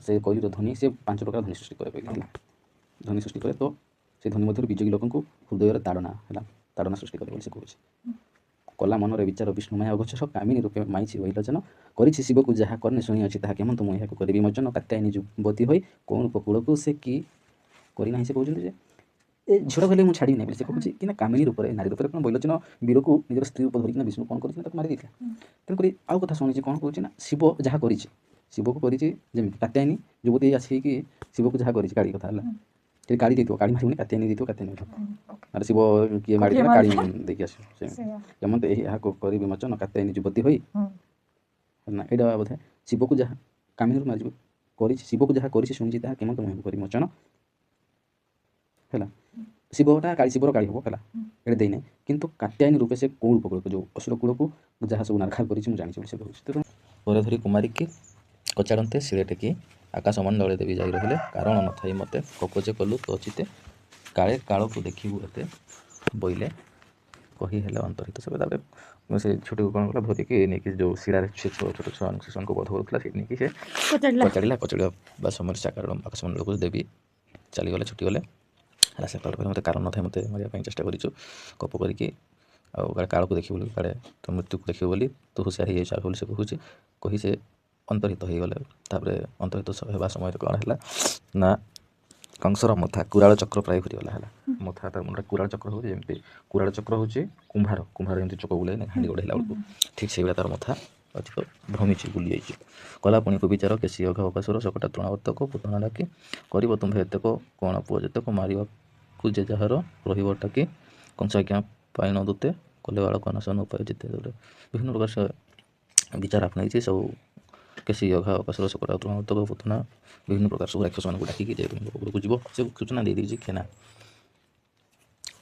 ସେ କୋଇଲିର ଧ୍ୱନି ସେ 5 ପ୍ରକାର ଧ୍ୱନି ସୃଷ୍ଟି କରେ କହିଲେ ହେଲା ଧ୍ୱନି ସୃଷ୍ଟି କରେ ତ ସେ ଧ୍ୱନି ମଧ୍ୟରୁ ବିଯୋଗୀ ଲୋକଙ୍କୁ ହୃଦୟରେ ତାଡ଼ନା ସୃଷ୍ଟି କରେ ବୋଲି ସେ କହୁଛି କଲା ମନରେ ବିଚାର ବିଷ୍ଣୁମୟ ଅଗୋଚର କାମିନୀ ରୂପେ ମାଇଛି ବୈଲୋଚନ କରିଛି ଶିବକୁ ଯାହା କର୍ଣ୍ଣେ ଶୁଣିଅଛି ତାହା କେମନ୍ତ ମୁଁ ଏହାକୁ କରିବି ମୋଚନ କାତ୍ୟାୟନୀ ଯୁବତୀ ହୋଇ କୌଣ ଉପକୂଳକୁ ସେ କି କରିନାହିଁ ସେ କହୁଛନ୍ତି ଯେ ଏ ଝିଅ କହିଲେ ମୁଁ ଛାଡ଼ିବି ନାହିଁ ବୋଲି ସେ କହୁଛି କି ନା କାମିନୀ ରୂପରେ ନାରୀ ରୂପରେ କ'ଣ ବୈଲୋଚନ ବୀରକୁ ନିଜର ସ୍ତ୍ରୀ ରୂପ ଧରିକିନା ବିଷ୍ଣୁ କ'ଣ କରିଥିଲା ତାକୁ ମାରି ଦେଇଥିଲା ତେଣୁକରି ଆଉ କଥା ଶୁଣିଛି କ'ଣ କହୁଛି ନା ଶିବ ଯାହା କରିଛି ଶିବକୁ କରିଛି ଯେମିତି କାତ୍ୟାୟନୀ ଯୁବତୀ ଆସିକି ଶିବକୁ ଯାହା କରିଛି କାଳି କଥା ହେଲା ସେ କାଳି ଦେଇଥିବ କାଳି ମାରିବନି କାତ୍ୟାୟନୀ ଦେଇଥିବ କାତ୍ୟାୟନୀ ଆରେ ଶିବ କିଏ ମାରିଥିଲା କାଳି ଦେଇକି ଆସିବ ସେ କେମନ୍ତ ଏହାକୁ କରିବି ମୋଚନ କାତ୍ୟାୟନୀ ଯୁବତୀ ହୋଇ ନା ଏଇଟା ବୋଧେ ଶିବକୁ ଯାହା କାମିନୀରୁ ମାରିଯିବ କରିଛି ଶିବକୁ ଯାହା କରିଛି ଶୁଣିଛି ତାହା କେମନ୍ତ ମୁଁ କରିବି ମୋଚନ ହେଲା ଶିବଟା ଶିବର କାଳି ହେବ ହେଲା ଏଇଟା ଦେଇନାହିଁ କିନ୍ତୁ କାତ୍ୟାୟନୀ ରୂପେ ସେ କୋଉ ଉପକୂଳକୁ ଯେଉଁ ଅସୁର କୂଳକୁ ଯାହା ସବୁ ନାରଖାର କରିଛି ମୁଁ ଜାଣିଛି ବୋଲି ସେ କହୁଛି ପରେ ଧରି କୁମାରୀକି କଚାଡ଼ନ୍ତେ ଶିଳେ ଟେକି ଆକାଶ ମଣ୍ଡଳେ ଦେବି ଯାଇ ରହିଲେ କାରଣ ନଥାଇ ମୋତେ କପୋଜେ କଲୁ ତୋ ଚିତେ କାଳେ କାଳକୁ ଦେଖିବୁ ଏତେ ବୋଇଲେ କହି ହେଲେ ଅନ୍ତର୍ହିତ ସେ ତାପରେ ସେ ଛୋଟକୁ କ'ଣ କଲା ଧରିକି ନେଇକି ଯେଉଁ ଶିଳାରେ ସେ ଛୋଟ ଶିଶୁମାନଙ୍କୁ ବଧ କରୁଥିଲା ସେଇଠି ନେଇକି ସେ କଚାଡ଼ିବା ବା ସମୟରେ ଆକାଶ ମଣ୍ଡଳକୁ ଦେବି ଚାଲିଗଲେ ଛୁଟିଗଲେ ହେଲା ସେ ମୋତେ କାରଣ ନଥାଏ ମୋତେ ମାରିବା ପାଇଁ ଚେଷ୍ଟା କରିଛୁ କପ କରିକି ଆଉ କାଳେ କାଳକୁ ଦେଖିବୁ ବୋଲି କାଳେ ତୋ ମୃତ୍ୟୁକୁ ଦେଖିବୁ ବୋଲି ତୁ ହୁସିଆର ହେଇଯାଇଛୁ ଆଗ ବୋଲି ସେ କହୁଛି କହି ସେ ଅନ୍ତର୍ହିତ ହୋଇଗଲେ ତାପରେ ଅନ୍ତର୍ହିତ ହେବା ସମୟରେ କ'ଣ ହେଲା ନା କଂସର ମଥା କୁରାଳ ଚକ୍ର ପ୍ରାୟ ଘୁରିଗଲା ହେଲା ମଥା ତାର ମୁଣ୍ଡରେ କୁରାଳ ଚକ୍ର ହେଉଛି ଯେମିତି କୁରାଳ ଚକ୍ର ହେଉଛି କୁମ୍ଭାର ଏମିତି ଚକ ବୁଲାଇ ହାଣ୍ଡି ଗଢ଼େଇଲା ବେଳକୁ ଠିକ୍ ସେଇଭଳିଆ ତାର ମଥା ଅଧିକ ଭ୍ରମିଛି ବୁଲି ଯାଇଛି କଲା ପୁଣିକୁ ବିଚାର କେସି ଅଘ ଅକାଶୁର ଶକଟା ତୃଣାବର୍ତ୍ତକ ପୁତଣା ଡାକି କରିବ ତୁମ୍ଭେ ଏତେକ କ'ଣ ପୁଅ ଯେତେକ ମାରିବାକୁ ଯେ ଯାହାର ରହିବ ଟାକି କଂସାଜ୍ଞା ପାଇଣ ଦୂତେ କଲେ ବାଳକ ନାଶନ ଉପାୟ ଜିତେ ବିଭିନ୍ନ ପ୍ରକାର ସେ ବିଚାର ଆପଣେଇଛି ସବୁ କେସି ଅଘା ଅକାଶୁର ଶକଟା ତୃଣାବର୍ତ୍ତକ ପୁତଣା ବିଭିନ୍ନ ପ୍ରକାର ସବୁ ରାକ୍ଷସମାନଙ୍କୁ ଡାକିକି ଯେ ଉପରକୁ ଯିବ ସେ ସୂଚନା ଦେଇଦେଇଛି ଖେନା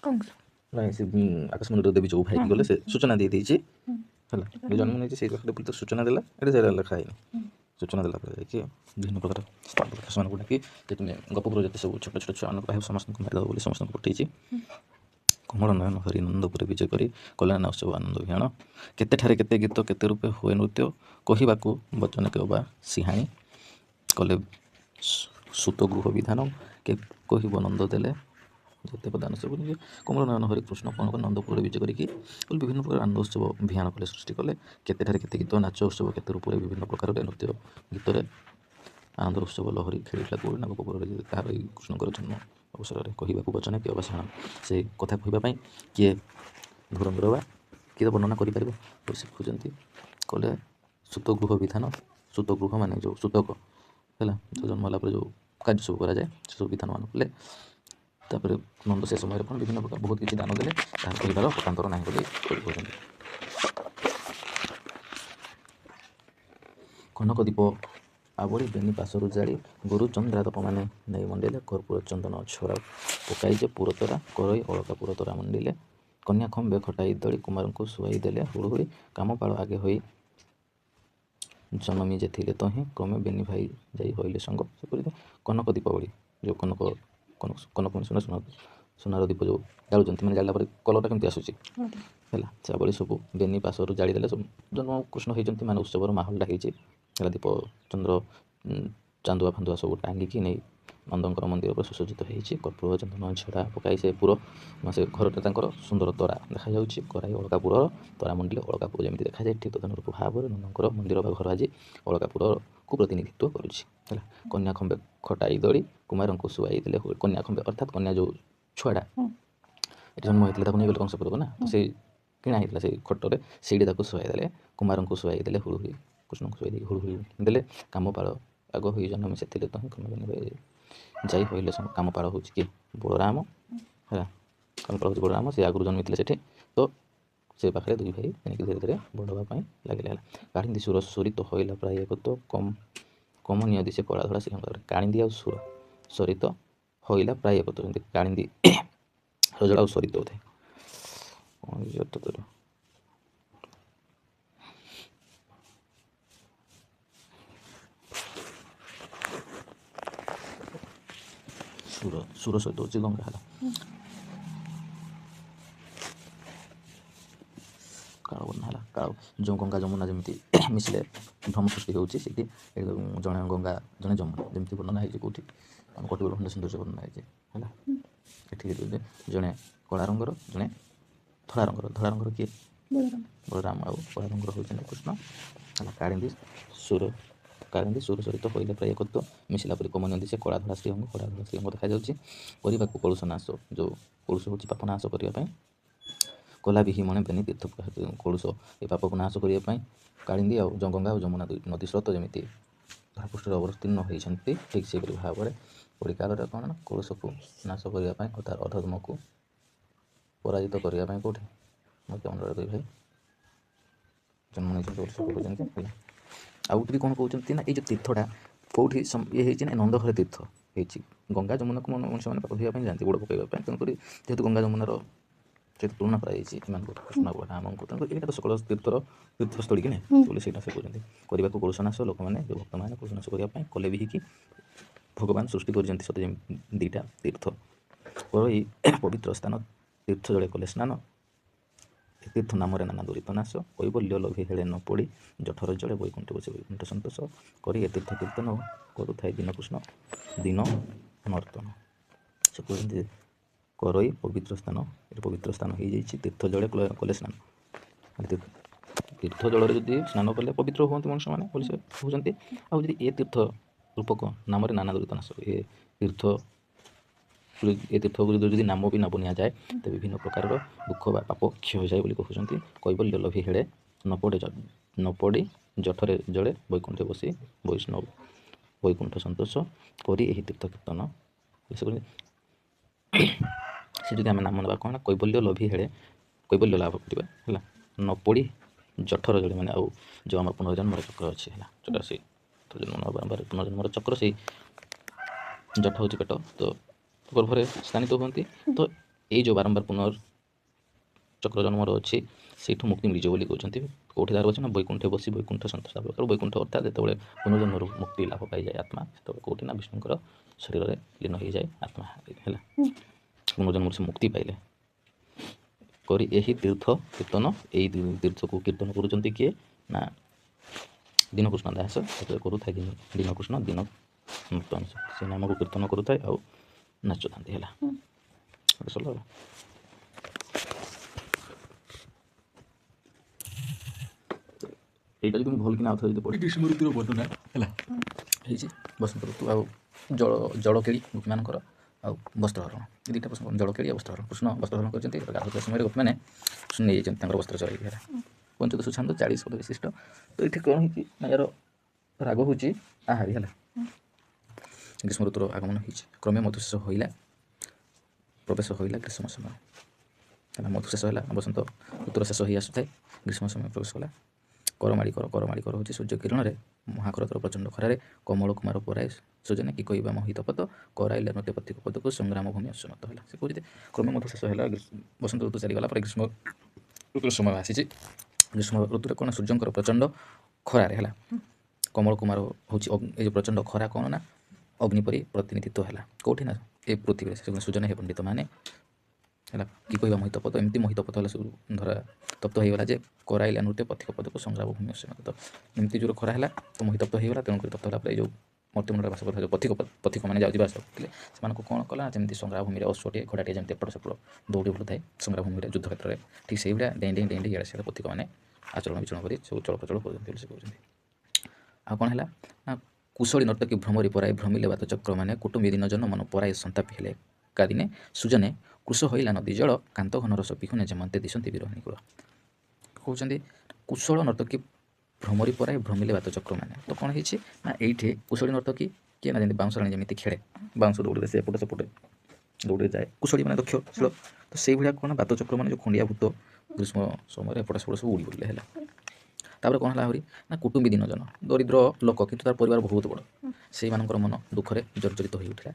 କଂସ ନାଇଁ ସେ ଆକାଶମଣ୍ଡଳ ଦେବୀ ଯେଉଁ ଭାଇକି ଗଲେ ସେ ସୂଚନା ଦେଇଛି ହେଲା ଜନ୍ମ ନେଇଛି ସେଇ ପାଖରେ ତ ସୂଚନା ଦେଲା ଏଠି ସେଇଟା ଲେଖା ହେଇନି ସୂଚନା ଦେଲା ପରେ ଯାଇକି ବିଭିନ୍ନ ପ୍ରକାର ସେମାନଙ୍କୁ ଡାକି ଯେ ତୁମେ ଗପପୁର ଯେତେ ସବୁ ଛୋଟ ଛୋଟ ଛୁଆମାନଙ୍କୁ ପାଇବ ସମସ୍ତଙ୍କୁ ମାରିଦେବ ବୋଲି ସମସ୍ତଙ୍କୁ ପଠେଇଛି। କମଳ ନୟନ ହରି ନନ୍ଦପୁରେ ବିଜେ କରି କଲ୍ୟାଣ ଉତ୍ସବ ଆନନ୍ଦ ଭିଆଣ କେତେଠାରେ କେତେ ଗୀତ କେତେ ରୂପେ ହୁଏ ନୃତ୍ୟ କହିବାକୁ ବଚନ କେଉ ବା ସିହାଣୀ କଲେ ସୁତ ଗୃହ ବିଧାନ କେ କହିବ ନନ୍ଦ ଦେଲେ ଯେତେ ପ୍ରଦାନ ସବୁ କମଳ ନୟନ ହରି କୃଷ୍ଣ କଣ ନନ୍ଦପୁରରେ ବିଜେ କରିକି ବିଭିନ୍ନ ପ୍ରକାର ଆନନ୍ଦ ଉତ୍ସବ ଭିଆଣ କଲେ ସୃଷ୍ଟି କଲେ କେତେଠାରେ କେତେ ଗୀତ ନାଚ ଉତ୍ସବ କେତେ ରୂପରେ ବିଭିନ୍ନ ପ୍ରକାରରେ ନୃତ୍ୟ ଗୀତରେ ଆନନ୍ଦ ଉତ୍ସବ ଲହରୀ ଖେଳିଥିଲା କୋଳି ନା ଗୋପପୁରରେ ତାହାର ଏଇ କୃଷ୍ଣଙ୍କର ଜନ୍ମ ଅବସରରେ କହିବାକୁ ବଚନ କିଏ ଅବସାନ ସେ କଥା କହିବା ପାଇଁ କିଏ ଧୁରନ୍ଧର ବା କିଏ ତ ବର୍ଣ୍ଣନା କରିପାରିବ ବୋଲି ସେ ଖୋଜନ୍ତି କଲେ ସୁତ ଗୃହ ବିଧାନ ସୁତ ଗୃହ ମାନେ ଯେଉଁ ସୁତକ ହେଲା ଯେଉଁ ଜନ୍ମ ହେଲା ପରେ ଯେଉଁ କାର୍ଯ୍ୟ ସବୁ କରାଯାଏ ସେସବୁ ବିଧାନ ମାନ କଲେ ତାପରେ ନନ୍ଦ ସେ ସମୟରେ କ'ଣ ବିଭିନ୍ନ ପ୍ରକାର ବହୁତ କିଛି ଦାନ ଦେଲେ ତାହା କହିବାର ପଟାନ୍ତର ନାହିଁ ବୋଲି କହୁଛନ୍ତି। କନକ ଦୀପ ଆବଳି ବେନି ପାଶରୁ ଜାଳି ଗୁରୁ ଚନ୍ଦ୍ରାଦପମାନେ ନେଇ ମଣ୍ଡିଲେ କର୍ପୂର ଚନ୍ଦନ ଛଡ଼ା ପକାଇ ଯେ ପୁରତରା କରଇ ଅଳକା ପୁରତରା ମଣ୍ଡିଲେ କନ୍ୟା ଖମ୍ବେ ଖଟାଇ ଦଳି କୁମାରଙ୍କୁ ଶୁଆଇ ଦେଲେ ହୁଡ଼ୁହୁଡ଼ି କାମପାଳ ଆଗେ ହୋଇ ଜନମି ଯେ ଥିଲେ ତହିଁ କ୍ରମେ ବେନି ଭାଇ ଯାଇ ହଇଲେ ସଙ୍ଗ ସେପରି କନକ ଦୀପାବଳି ଯେଉଁ କନକ କନକ ସୁନାର ଦୀପ ଯେଉଁ ଜାଳୁଛନ୍ତି ମାନେ ଜାଳିଲା ପରେ କଲରଟା କେମିତି ଆସୁଛି ହେଲା ସେଭଳି ସବୁ ବେନି ପାଶରୁ ଜାଳିଦେଲେ ସବୁ ଜନ୍ମ କୃଷ୍ଣ ହେଇଛନ୍ତି ମାନେ ଉତ୍ସବର ମାହୋଲଟା ହେଇଛି ହେଲା ଦୀପ ଚନ୍ଦ୍ର ଚାନ୍ଦୁଆ ଫାନ୍ଦୁଆ ସବୁ ଟାଙ୍ଗିକି ନେଇ ନନ୍ଦଙ୍କର ମନ୍ଦିର ଉପରେ ସୁସଜ୍ଜିତ ହେଇଛି କର୍ପୂର ଚନ୍ଦନ ଛଡ଼ା ପକାଇ ସେ ପୁର ସେ ଘରଟା ତାଙ୍କର ସୁନ୍ଦର ତରା ଦେଖାଯାଉଛି କରାଇ ଅଳକାପୁରର ତରା ମଣ୍ଡିଲେ ଅଳକାପୁର ଯେମିତି ଦେଖାଯାଏ ଠିକ୍ ତଦନୁରୂପ ଭାବରେ ନନ୍ଦଙ୍କର ମନ୍ଦିର ବା ଘର ଆଜି ଅଳକାପୁରକୁ ପ୍ରତିନିଧିତ୍ୱ କରୁଛି ହେଲା କନ୍ୟା ଖମ୍ବେ ଖଟାଇ ଦଳି କୁମାରଙ୍କୁ ଶୁଆଇ ଦେଲେ କନ୍ୟା ଖମ୍ବେ ଅର୍ଥାତ୍ କନ୍ୟା ଯେଉଁ ଛୁଆଟା ଏଠି ଜନ୍ମ ହେଇଥିଲେ ତାକୁ ନେଇଗଲେ କଂସ ପୁରକୁ ନା ସେଇ କିଣା ହେଇଥିଲା ସେଇ ଖଟରେ ସେଇଠି ତାକୁ ଶୁଆଇ ଦେଲେ କୁମାରଙ୍କୁ ଶୁଆଇ ଦେଲେ ହୁଡ଼ୁହୁଡ଼ି କୃଷ୍ଣଙ୍କୁ ଶୁଆଇ ଦେଇକି ହୁଡ଼ୁହୁଡ଼ି ଦେଲେ କାମପାଳ ଆଗ ହୋଇ ଜନ୍ମ ସେଥିରେ ତ ହିଁ ଯାଇ ହଇଲେ କାମପାଳ ହେଉଛି କି ବଳରାମ ହେଲା କାମପାଳ ହେଉଛି ବଳରାମ ସେ ଆଗରୁ ଜନ୍ମିଥିଲେ ସେଠି ତ ସେ ପାଖରେ ଦୁଇ ଭାଇ ତେଣିକି ଧୀରେ ଧୀରେ ବଡ଼ ହେବା ପାଇଁ ଲାଗିଲେ ହେଲା କାଳିନ୍ଦୀ ସୁର ସରିତ ହଇଲା ପ୍ରାୟ ଏକ ତ କମ ନିୟତି ସେ କଳା ଧଳା ଶ୍ରୀଙ୍କର କାଳିନ୍ଦୀ ଆଉ ସୁର ସରିତ ହଇଲା ପ୍ରାୟ ଏକ ତ ଯେମିତି କାଳିନ୍ଦୀ ରଜଳ ଆଉ ସରିତ ଥାଏ ସୁର ସହିତ ହେଉଛି ଗଙ୍ଗା ହେଲା କାଳ ବର୍ଣ୍ଣ ହେଲା କାଳ ଯେଉଁ ଗଙ୍ଗା ଯମୁନା ଯେମିତି ମିଶିଲେ ଭ୍ରମ ସୃଷ୍ଟି ହେଉଛି ସେଠି ଜଣେ ଗଙ୍ଗା ଜଣେ ଯମୁନା ଯେମିତି ବର୍ଣ୍ଣନା ହେଇଛି କେଉଁଠି ଆମ କଟିଗଡ଼ ଖଣ୍ଡ ସୌନ୍ଦର୍ଯ୍ୟ ବର୍ଣ୍ଣନା ହେଇଛି ହେଲା ଏଠି ଜଣେ କଳା ରଙ୍ଗର ଜଣେ ଧଳା ରଙ୍ଗର କିଏ ବଳରାମ ଆଉ କଳା ରଙ୍ଗର ହେଉଛନ୍ତି କୃଷ୍ଣ ହେଲା କାଳିନ୍ଦୀ ସୁର ସରିତ ହଇଲେ ପ୍ରାୟ ଏକତ୍ୱ ମିଶିଲା ପରେ କମନିଅନ୍ତି ସେ କଳା ଧଳା ଶ୍ରୀଅଙ୍ଗ ଦେଖାଯାଉଛି କରିବାକୁ କଳୁଷ ନାଶ ଯେଉଁ କଳୁଷ ହେଉଛି ପାପ ନାଶ କରିବା ପାଇଁ କଲା ବିହି ମନେ ବେନି ତୀର୍ଥ କଳୁଷ ଏ ପାପକୁ ନାଶ କରିବା ପାଇଁ କାଳିନ୍ଦୀ ଆଉ ଗଙ୍ଗା ଆଉ ଯମୁନା ନଦୀ ସ୍ରୋତ ଯେମିତି ଧରାପୃଷ୍ଠରେ ଅବତୀର୍ଣ୍ଣ ହୋଇଛନ୍ତି ଠିକ୍ ସେହିପରି ଭାବରେ କଳିକାଳରେ କ'ଣ ନା କଳୁଷକୁ ନାଶ କରିବା ପାଇଁ ଓ ତାର ଅଧର୍ମକୁ ପରାଜିତ କରିବା ପାଇଁ କେଉଁଠି ମୋତେ ଅନୁରୋଧ ଦୁଇ ଭାଇ ଜନ୍ମ ନେଇଛନ୍ତି ବୋଲି କହୁଛନ୍ତି ହେଲା ଆଉ ବି କ'ଣ କହୁଛନ୍ତି ନା ଏଇ ଯେଉଁ ତୀର୍ଥଟା କେଉଁଠି ଇଏ ହେଇଛି ନା ନନ୍ଦଘର ତୀର୍ଥ ହେଇଛି ଗଙ୍ଗା ଯମୁନାକୁ ମଣିଷମାନେ ପାପ ଧୋଇବା ପାଇଁ ଯାଆନ୍ତି ଗୋଡ଼ ପକାଇବା ପାଇଁ ତେଣୁକରି ଯେହେତୁ ଗଙ୍ଗା ଯମୁନାର ଯେହେତୁ ତୁଳନା କରାଯାଇଛି ଏମାନଙ୍କୁ କୃଷ୍ଣ ରାମଙ୍କୁ ତେଣୁକରି ଏଇଟା ତ ସକଳ ତୀର୍ଥସ୍ଥଳୀ କି ନାହିଁ ବୋଲି ସେଇଟା ସେ କହୁଛନ୍ତି କରିବାକୁ କଳୁଷ ନାଶ ଲୋକମାନେ ଯେଉଁ ଭକ୍ତମାନେ କଳୁଷ ନାଶ କରିବା ପାଇଁ କଲେ ବି ହେଇକି ଭଗବାନ ସୃଷ୍ଟି କରିଛନ୍ତି ସତେ ଦୁଇଟା ତୀର୍ଥ ଏଇ ପବିତ୍ର ସ୍ଥାନ ତୀର୍ଥ ଜଳେ କଲେ ସ୍ନାନ ତୀର୍ଥ ନାମରେ ନାନା ଦୁରିତ ନାଶ କୈବଲ୍ୟ ଲୋଭି ହେଳେ ନ ପଡ଼ି ଜଠର ଜଳେ ବୈକୁଣ୍ଠ ବସେ ବୈକୁଣ୍ଠ ସନ୍ତୋଷ କରି ଏ ତୀର୍ଥ କୀର୍ତ୍ତନ କରୁଥାଏ ଦିନ କୃଷ୍ଣ ଦିନ ନର୍ତ୍ତନ ସେ କହୁଛନ୍ତି କରଇ ପବିତ୍ର ସ୍ଥାନ ହେଇଯାଇଛି ତୀର୍ଥ ଜଳେ କଲେ ସ୍ନାନ ତୀର୍ଥ ଜଳରେ ଯଦି ସ୍ନାନ କଲେ ପବିତ୍ର ହୁଅନ୍ତି ମଣିଷମାନେ ବୋଲି ସେ କହୁଛନ୍ତି ଆଉ ଯଦି ଏ ତୀର୍ଥ ରୂପକ ନାମରେ ନାନା ଦୁରିତ ନାଶ ଏ ତୀର୍ଥକୁ ଯଦି ନାମ ବି ନବ ନିଆଯାଏ ତେବେ ବିଭିନ୍ନ ପ୍ରକାରର ଦୁଃଖ ବା ପାପ କ୍ଷୟ ହୋଇଯାଏ ବୋଲି କହୁଛନ୍ତି କୈବଲ୍ୟ ଲୋଭି ହେଳେ ନ ପଡ଼ି ଜଠରେ ଜଳେ ବୈକୁଣ୍ଠେ ବସି ବୈଷ୍ଣବ ବୈକୁଣ୍ଠ ସନ୍ତୋଷ କରି ଏହି ତୀର୍ଥ କୀର୍ତ୍ତନ ସେ ଯଦି ଆମେ ନାମ ନେବା କ'ଣ ନା କୈବଲ୍ୟ ଲୋଭି ହେଳେ କୈବଲ୍ୟ ଲାଭ କରିବା ହେଲା ନ ପଡ଼ି ଜଠର ଜଳେ ମାନେ ଆଉ ଯେଉଁ ଆମର ପୁନର୍ଜନ୍ମର ଚକ୍ର ଅଛି ହେଲା ଯେଉଁଟା ସେଇ ପୁନର୍ଜନ୍ମର ଚକ୍ର ସେଇ ଜଠ ହେଉଛି ପେଟ ତ ଗର୍ଭରେ ସ୍ଥାନିତ ହୁଅନ୍ତି ତ ଏଇ ଯେଉଁ ବାରମ୍ବାର ପୁନର୍ଚକ୍ର ଜନ୍ମର ଅଛି ସେଇଠୁ ମୁକ୍ତି ମିଳିଯିବ ବୋଲି କହୁଛନ୍ତି। କେଉଁଠି ତାର ଅଛି ନା ବୈକୁଣ୍ଠେ ବସି ବୈକୁଣ୍ଠ ସନ୍ତୋଷ ଲାଭ କରୁ। ବୈକୁଣ୍ଠ ଅର୍ଥାତ୍ ଯେତେବେଳେ ପୁନର୍ଜନ୍ମରୁ ମୁକ୍ତି ଲାଭ ପାଇଯାଏ ଆତ୍ମା, ସେତେବେଳେ କେଉଁଠି ନା ବିଷ୍ଣୁଙ୍କର ଶରୀରରେ ଲୀନ ହୋଇଯାଏ ଆତ୍ମା ହେଲା। ପୁନର୍ଜନ୍ମରୁ ସେ ମୁକ୍ତି ପାଇଲେ କରି ଏହି ତୀର୍ଥ କୀର୍ତ୍ତନ, ଏଇ ତୀର୍ଥକୁ କୀର୍ତ୍ତନ କରୁଛନ୍ତି କିଏ ନା ଦୀନକୃଷ୍ଣ ଦାସ। ସେତେବେଳେ କରୁଥାଏ ଦୀନକୃଷ୍ଣ ଦୀନ ନୂତନ ସେ ନାମକୁ କୀର୍ତ୍ତନ କରୁଥାଏ ଆଉ ନାଚୁଥାନ୍ତି ହେଲା। ସରିଲା। এইটা যদি ମୁଁ ଭଲ କିନା ଆଉଥରେ ଯଦି ପଢ଼ି ଗ୍ରୀଷ୍ମ ଋତୁର ବର୍ଣ୍ଣନା ହେଲା ହେଇଛି ବସନ୍ତ ଋତୁ ଆଉ ଜଳକେଳି ଗୋପୀମାନଙ୍କର ଆଉ ବସ୍ତ୍ରହରଣ ଏ ଦୁଇଟା ପ୍ରଶ୍ନ ଜଳକେଳି ଆଉ ବସ୍ତ୍ରହରଣ। କୃଷ୍ଣ ବସ୍ତ୍ରହରଣ କରିଛନ୍ତି ଗାଧୋଇବା ସମୟରେ ଗୋପୀମାନେ କୃଷ୍ଣ ନେଇଯାଇଛନ୍ତି ତାଙ୍କର ବସ୍ତ୍ର ଚରାଇକି ହେଲା। ପଞ୍ଚଦଶ ଛାନ୍ଦ 40 ପଦ ବିଶିଷ୍ଟ। ତ ଏଠି କ'ଣ ହେଇଛି ନା ୟାର ରାଗ ହେଉଛି ଆହାରି ହେଲା। ଗ୍ରୀଷ୍ମ ଋତୁର ଆଗମନ ହେଇଛି କ୍ରମେ ମଧୁ ଶେଷ ହୋଇଲା ପ୍ରବେଶ ହୋଇଲା ଗ୍ରୀଷ୍ମ ସମୟ ହେଲା। ମଧୁ ଶେଷ ହେଲା ବସନ୍ତ ଋତୁର ଶେଷ ହୋଇ ଆସୁଥାଏ ଗ୍ରୀଷ୍ମ ସମୟ ପ୍ରବେଶ କଲା। କରମାଳି କର ହେଉଛି ସୂର୍ଯ୍ୟ କିରଣରେ ମହାକରତର ପ୍ରଚଣ୍ଡ ଖରାରେ କମଳ କୁମାର ପରାଏ ସୁଜନେ କି କହିବା ମୋହିତ ପଦ କରାଇଲେ ନୃତ୍ୟ ପଥିକ ପଦକୁ ସଂଗ୍ରାମ ଭୂମି ଅସମତ ହେଲା। ସେ କହୁଛି କ୍ରମେ ମଧୁ ଶେଷ ହେଲା ବସନ୍ତ ଋତୁ ଚାଲିଗଲା ପରେ ଗ୍ରୀଷ୍ମ ଋତୁର ସମୟ ଆସିଛି। ଗ୍ରୀଷ୍ମ ଋତୁରେ କ'ଣ ସୂର୍ଯ୍ୟଙ୍କର ପ୍ରଚଣ୍ଡ ଖରାରେ ହେଲା କମଳ କୁମାର ହେଉଛି ଏ ଯେଉଁ ପ୍ରଚଣ୍ଡ ଖରା କ'ଣ ନା ଅଗ୍ନି ପରି ପ୍ରତିନିଧିତ୍ୱ ହେଲା। କେଉଁଠି ନା ଏ ପୃଥିବୀରେ ସୂଜନ ହେ ପଣ୍ଡିତ ମାନେ ହେଲା କି କହିବା ମୋହିତ ପଦ ଏମିତି ମୋହିତ ପଦ ହେଲା ସବୁ ଧରା ତପ୍ତ ହୋଇଗଲା ଯେ କରାଇଲା ନୃତ୍ୟ ପଥିକ ପଦକୁ ସଂଗ୍ରାମ ଭୂମି ଅସୀମତ। ତ ଏମିତି ଯେଉଁ ଖରା ହେଲା ତ ମୋହିତପ୍ତ ହୋଇଗଲା। ତେଣୁକରି ତପ୍ତ ହେଲା ପରେ ଏ ଯେଉଁ ମର୍ତ୍ତ୍ୟମଣ୍ଡଳରେ ବାସ କରୁଥିବା ଯେଉଁ ପଥିକ ମାନେ ଯାଉଛି ବାସ କରୁଥିଲେ ସେମାନଙ୍କୁ କ'ଣ କଲା ଯେମିତି ସଂଗ୍ରାମ ଭୂମିରେ ଅଶ୍ୱଟିଏ ଘୋଡ଼ାଟିଏ ଯେମିତି ଏପଟ ସେପଟ ଦୌଡ଼ି ବୁଲୁଥାଏ ସଂଗ୍ରାମ ଭୂମିରେ ଯୁଦ୍ଧ କ୍ଷେତ୍ରରେ ଠିକ୍ ସେଇଭଳିଆ ଡେଇଁ ଡେଇଁ ଇଆଡ଼େ ସିଆଡ଼େ ପଥିକମାନେ ଆଚରଣ ବିଚରଣ କରି ସବୁ ଚଳପ୍ରଚଳ କରୁଛନ୍ତି ବୋଲି ସେ କହୁଛନ୍ତି। ଆଉ କ'ଣ ହେଲା ନା କୁଶଳୀ ନର୍ତ୍ତକୀ ଭ୍ରମରୀ ପରାଏ ଭ୍ରମିଲେ ବାତ ଚକ୍ରମାନେ କୁଟୁମ୍ବୀ ଦିନ ଜନ ମନ ପରାଏ ସନ୍ତାପି ହେଲେ କାଦିନେ ସୁଜନେ କୃଷ ହୋଇଲା ନଦୀ ଜଳ କାନ୍ତ ଘନ ରସ ବିହୁନେ ଯେମନ୍ତେ ଦିଶନ୍ତି ବିରହଣୀ କୂଳ। କହୁଛନ୍ତି କୁଶଳ ନର୍ତ୍ତକୀ ଭ୍ରମରୀ ପରାଏ ଭ୍ରମିଲେ ବାତ ଚକ୍ରମାନେ। ତ କ'ଣ ହେଇଛି ନା ଏଇଠି କୁଶଳୀ ନର୍ତ୍ତକୀ କିଏ ନା ଯେମିତି ବାଉଁଶରାଣୀ ଯେମିତି ଖେଳେ ବାଉଁଶ ଦୌଡ଼ିରେ ସେ ଏପଟେ ସେପଟେ ଦୌଡ଼ିରେ ଯାଏ କୁଶଳୀ ମାନେ ଦକ୍ଷଶୀଳ। ତ ସେଇଭଳିଆ କ'ଣ ବାତ ଚକ୍ର ମାନେ ଯେଉଁ ଖଣ୍ଡିଆ ଭୂତ ଗ୍ରୀଷ୍ମ ସମୟରେ ଏପଟ ସେପଟ ସବୁ ଉଡ଼ି ବୁଲିଲେ ହେଲା। ତାପରେ କ'ଣ ହେଲା ଆହୁରି ନା କୁଟୁମ୍ବୀ ଦିନ ଜନ ଦରିଦ୍ର ଲୋକ କିନ୍ତୁ ତାର ପରିବାର ବହୁତ ବଡ଼ ସେଇମାନଙ୍କର ମନ ଦୁଃଖରେ ଜର୍ଜରିତ ହୋଇ ଉଠିଲା।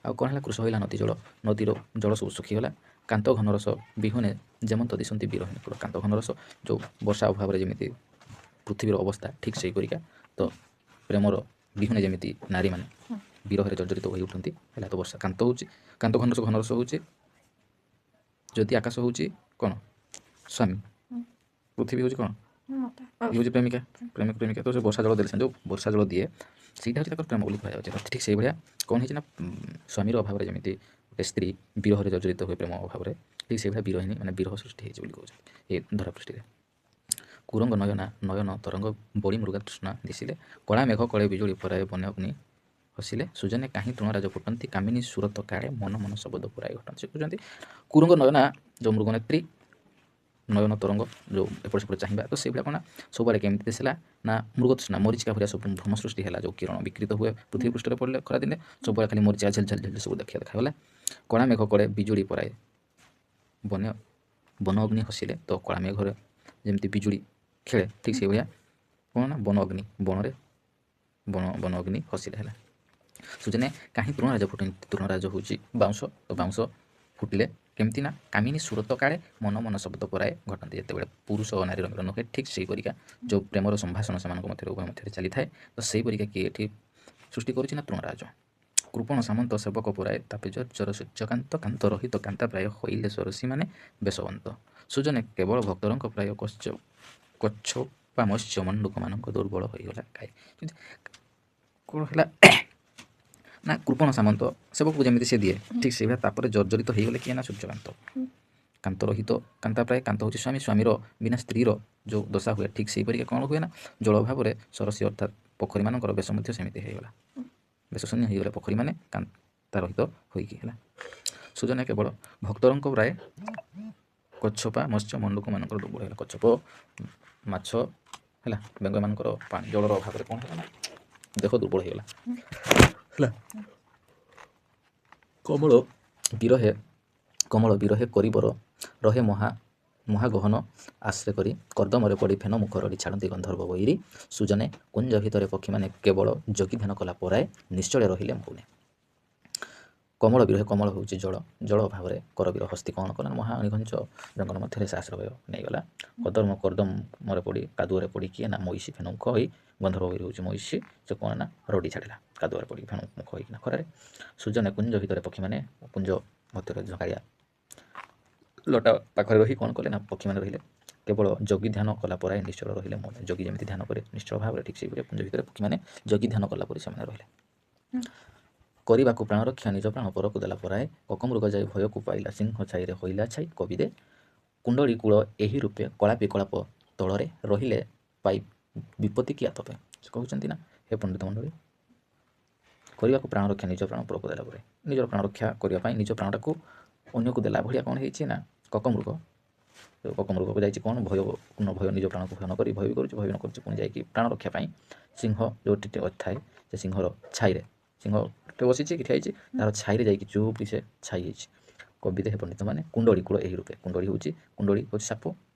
ଆଉ କ'ଣ ହେଲା କୃଷ ହୋଇଲା ନଦୀ ଜଳ ନଦୀର ଜଳ ସବୁ ଶୁଖିଗଲା କାନ୍ତ ଘନରସ ବିହୁନେ ଯେମନ୍ତ ଦିଶନ୍ତି ବିରହଣୀ କୂଳ। କାନ୍ତ ଘନରସ ଯେଉଁ ବର୍ଷା ଅଭାବରେ ଯେମିତି ପୃଥିବୀର ଅବସ୍ଥା ଠିକ୍ ସେହିପରିକା ତ ପ୍ରେମର ବିହୁନେ ଯେମିତି ନାରୀମାନେ ବିରହରେ ଜର୍ଜରିତ ହୋଇ ଉଠନ୍ତି ହେଲା। ତ ବର୍ଷା କାନ୍ତ ହେଉଛି କାନ୍ତ ଘନରସ ହେଉଛି ଯଦି ଆକାଶ ହେଉଛି କ'ଣ ସ୍ୱାମୀ ପୃଥିବୀ ହେଉଛି କ'ଣ ଇଏ ହେଉଛି ପ୍ରେମିକା ପ୍ରେମିକା। ତ ସେ ବର୍ଷା ଜଳ ଦେଲେ ଯେଉଁ ବର୍ଷା ଜଳ ଦିଏ ସେଇଟା ହେଉଛି ତାଙ୍କର ପ୍ରେମ ବୋଲି କୁହାଯାଉଛି। ଠିକ୍ ସେଇଭଳିଆ କ'ଣ ହେଇଛି ନା ସ୍ୱାମୀର ଅଭାବରେ ଯେମିତି ଗୋଟେ ସ୍ତ୍ରୀ ବିରହରେ ଜର୍ଜରିତ ହୁଏ ପ୍ରେମ ଅଭାବରେ ଠିକ୍ ସେଇଭଳିଆ ବିରହିଣୀ ମାନେ ବିରହ ସୃଷ୍ଟି ହେଇଛି ବୋଲି କହୁଛନ୍ତି ଏ ଧରା ପୃଷ୍ଠିରେ। କୁରଙ୍ଗ ନୟନ ତରଙ୍ଗ ବଳି ମୃଗା ତୃଷ୍ଣା ଦିଶିଲେ କଳା ମେଘ କଳେ ବିଜୁଳି ପରାଏ ବନ୍ୟ ଅଗ୍ନି ହସିଲେ ସୁଜନେ କାହିଁ ତୃଣରାଜ ଫୁଟନ୍ତି କାମିନୀ ସୁରତ କାଳେ ମନ ଶବଦ ପୁରାଏ ଘଟନ୍ତି। ସେ କହୁଛନ୍ତି କୁରଙ୍ଗ ନୟନା ଯେଉଁ ମୃଗନେତ୍ରୀ ନୟନ ତରଙ୍ଗ ଯେଉଁ ଏପଟ ସେପଟ ଚାହିଁବା ତ ସେଇଭଳିଆ କ'ଣ ସବୁଆଡ଼େ କେମିତି ଦିଶିଲା ନା ମୃଗ ତୃଷ୍ଣା ମରିଚିକା ଭଳିଆ ସବୁ ଭ୍ରମ ସୃଷ୍ଟି ହେଲା। ଯେଉଁ କିରଣ ବିକୃତ ହୁଏ ପୃଥିବୀ ପୃଷ୍ଠରେ ପଡ଼ିଲେ ଖରାଦିନେ ସବୁବେଳେ ଖାଲି ମରିଚିକା ଝେଲ ସବୁ ଦେଖାଗଲା। କଳା ମେଘ କଳେ ବିଜୁଳି ପରାଏ ବନ ଅଗ୍ନି ହସିଲେ ତ କଳା ମେଘରେ ଯେମିତି ବିଜୁଳି ଖେଳେ ଠିକ୍ ସେଇଭଳିଆ କ'ଣ ନା ବନ ଅଗ୍ନି ହସିଲେ ହେଲା। ସୁଜନେ କାହିଁ ତୃଣରାଜ ଫୁଟନ୍ତି ତୃଣରାଜ ହେଉଛି ବାଉଁଶ ତ ବାଉଁଶ ଫୁଟିଲେ କେମିତି ନା କାମିନୀ ସୁରତ କାଳେ ମନ ଶବ୍ଦ ପରାଏ ଘଟନ୍ତି। ଯେତେବେଳେ ପୁରୁଷ ଓ ନାରୀର ମିଳନ ହୁଏ ଠିକ୍ ସେହିପରିକା ଯେଉଁ ପ୍ରେମର ସମ୍ଭାଷଣ ସେମାନଙ୍କ ମଧ୍ୟରେ ଉଭୟ ମଧ୍ୟରେ ଚାଲିଥାଏ ତ ସେହିପରିକା କିଏ ଏଠି ସୃଷ୍ଟି କରୁଛି ନା ତୃଣରାଜ। କୃପଣ ସାମନ୍ତ ସେବକ ପୁରାଏ ତାପେ ଜର ସୂର୍ଯ୍ୟକାନ୍ତ କାନ୍ତ ରହିତ କାନ୍ତା ପ୍ରାୟ ହୋଇଲେ ସରସୀ ମାନେ ବେଶବନ୍ତ ସୁଜନେ କେବଳ ଭକ୍ତରଙ୍କ ପ୍ରାୟ କଚ୍ଛପା ମତ୍ସ୍ୟ ମଣ୍ଡୁକମାନଙ୍କ ଦୁର୍ବଳ ହୋଇଗଲା ଖାଏ। କ'ଣ ହେଲା ନା କୃପଣ ସାମନ୍ତ ସେବକକୁ ଯେମିତି ସେ ଦିଏ ଠିକ୍ ସେଇଭଳିଆ ତାପରେ ଜର୍ଜରିତ ହୋଇଗଲେ କିଏ ନା ସୂର୍ଯ୍ୟକାନ୍ତ କାନ୍ତ ରହିତ କାନ୍ତା ପ୍ରାୟ କାନ୍ତ ହେଉଛି ସ୍ୱାମୀର ବିନା ସ୍ତ୍ରୀର ଯେଉଁ ଦଶା ହୁଏ ଠିକ୍ ସେହିପରିକା କ'ଣ ହୁଏ ନା ଜଳ ଅଭାବରେ ସରସୀ ଅର୍ଥାତ୍ ପୋଖରୀମାନଙ୍କର ବେଶ ମଧ୍ୟ ସେମିତି ହୋଇଗଲା ବେଶ ଶୂନ୍ୟ ହୋଇଗଲେ ପୋଖରୀମାନେ କାନ୍ତା ରହିତ ହୋଇକି ହେଲା। ସୁଜନେ କେବଳ ଭକ୍ତରଙ୍କ ପ୍ରାୟ କଚ୍ଛପା ମତ୍ସ୍ୟ ମଣ୍ଡୁକମାନଙ୍କର ଦୁର୍ବଳ ହେଲା। କଚ୍ଛପ ମାଛ ହେଲା ବେଙ୍ଗମାନଙ୍କର ପାଣି ଜଳର ଅଭାବରେ କ'ଣ ହେଲା ନା ଦେହ ଦୁର୍ବଳ ହୋଇଗଲା ହେଲା। କମଳ ବିରହେ କରିବର ରହେ ମହାଗହନ ଆଶ୍ରୟ କରି କର୍ଦ୍ଦମରେ ପଡ଼ି ଫେନ ମୁଖ ରଡ଼ି ଛାଡ଼ନ୍ତି ଗନ୍ଧର୍ବ ବୈରୀ ସୁଜନେ କୁଞ୍ଜ ଭିତରେ ପକ୍ଷୀମାନେ କେବଳ ଯୋଗୀ ଧ୍ୟାନ କଲା ପରାଏ ନିଶ୍ଚଳେ ରହିଲେ ମହୁନେ। କମଳ ବିରହେ କମଳ ହେଉଛି ଜଳ ଜଳ ଅଭାବରେ କରବୀର ହସ୍ତି କ'ଣ କଲା ମହା ଅଣିଘଞ୍ଚ ଜଙ୍ଗଲ ମଧ୍ୟରେ ସେ ଆଶ୍ରୟ ନେଇଗଲା କର୍ଦ୍ଦମରେ ପଡ଼ି କାଦୁଅରେ ପଡ଼ି କିଏ ନା ମଇଁଷି ଫେଣୁମୁଖ ହୋଇ ଗନ୍ଧର୍ବ ହୋଇ ରହୁଛି ମଇଁଷି ସେ କ'ଣ ନା ରଡ଼ି ଛାଡ଼ିଲା କାଦୁଅରେ ପଡ଼ି ଫେଣୁମୁଖ ହୋଇକିନା ଖରାରେ ସୂର୍ଯ୍ୟନେ କୁଞ୍ଜ ଭିତରେ ପକ୍ଷୀମାନେ କୁଞ୍ଜ ମଧ୍ୟରେ ଝଙ୍କାଳିଆ ଲଟା ପାଖରେ ରହି କ'ଣ କଲେ ନା ପକ୍ଷୀମାନେ ରହିଲେ କେବଳ ଯୋଗୀ ଧ୍ୟାନ କଲା ପରେ ନିଶ୍ଚଳ ରହିଲେ ମନେ ଯୋଗୀ ଯେମିତି ଧ୍ୟାନ କରେ ନିଶ୍ଚଳ ଭାବରେ ଠିକ୍ ସେହିପରି କୁଞ୍ଜ ଭିତରେ ପକ୍ଷୀମାନେ ଯୋଗୀ ଧ୍ୟାନ କଲା ପରେ ସେମାନେ ରହିଲେ କରିବାକୁ ପ୍ରାଣ ରକ୍ଷା ନିଜ ପ୍ରାଣ ପରକୁ ଦେଲା ପରାଏ କକମୃଗ ଯାଇ ଭୟକୁ ପାଇଲା ସିଂହ ଛାଇରେ ହୋଇଲା ଛାଇ କବିଦେ କୁଣ୍ଡଳୀ କୂଳ ଏହି ରୂପେ କଳାପି କଳାପ ତଳରେ ରହିଲେ ପାଇ ବିପତ୍ତି କି ଆତପେ ସେ କହୁଛନ୍ତି ନା ହେ ପଣ୍ଡିତ ମଣ୍ଡଳୀ କରିବାକୁ ପ୍ରାଣ ରକ୍ଷା ନିଜ ପ୍ରାଣ ପରକୁ ଦେଲା ପରେ ନିଜର ପ୍ରାଣ ରକ୍ଷା କରିବା ପାଇଁ ନିଜ ପ୍ରାଣଟାକୁ ଅନ୍ୟକୁ ଦେଲା ଭଳିଆ କ'ଣ ହେଇଛି ନା କକମୃଗକୁ ଯାଇଛି କ'ଣ ଭୟ ନିଜ ପ୍ରାଣକୁ ଭୟ ନ କରି ଭୟ ବି କରୁଛି ଭୟ ନ କରୁଛି ପୁଣି ଯାଇକି ପ୍ରାଣ ରକ୍ଷା ପାଇଁ ସିଂହ ଯେଉଁଠି ଥାଏ ସେ ସିଂହର ଛାଇରେ ସିଂହଟେ ବସିଛି କି ଠିଆ ହେଇଛି ତାର ଛାଇରେ ଯାଇକି ଚୁପ୍ ସେ ଛାଇ ହେଇଛି କବିତା ହେ ପଣ୍ଡିତ ମାନେ କୁଣ୍ଡଳୀ କୂଳ ଏହି ରୂପେ କୁଣ୍ଡଳୀ ହେଉଛି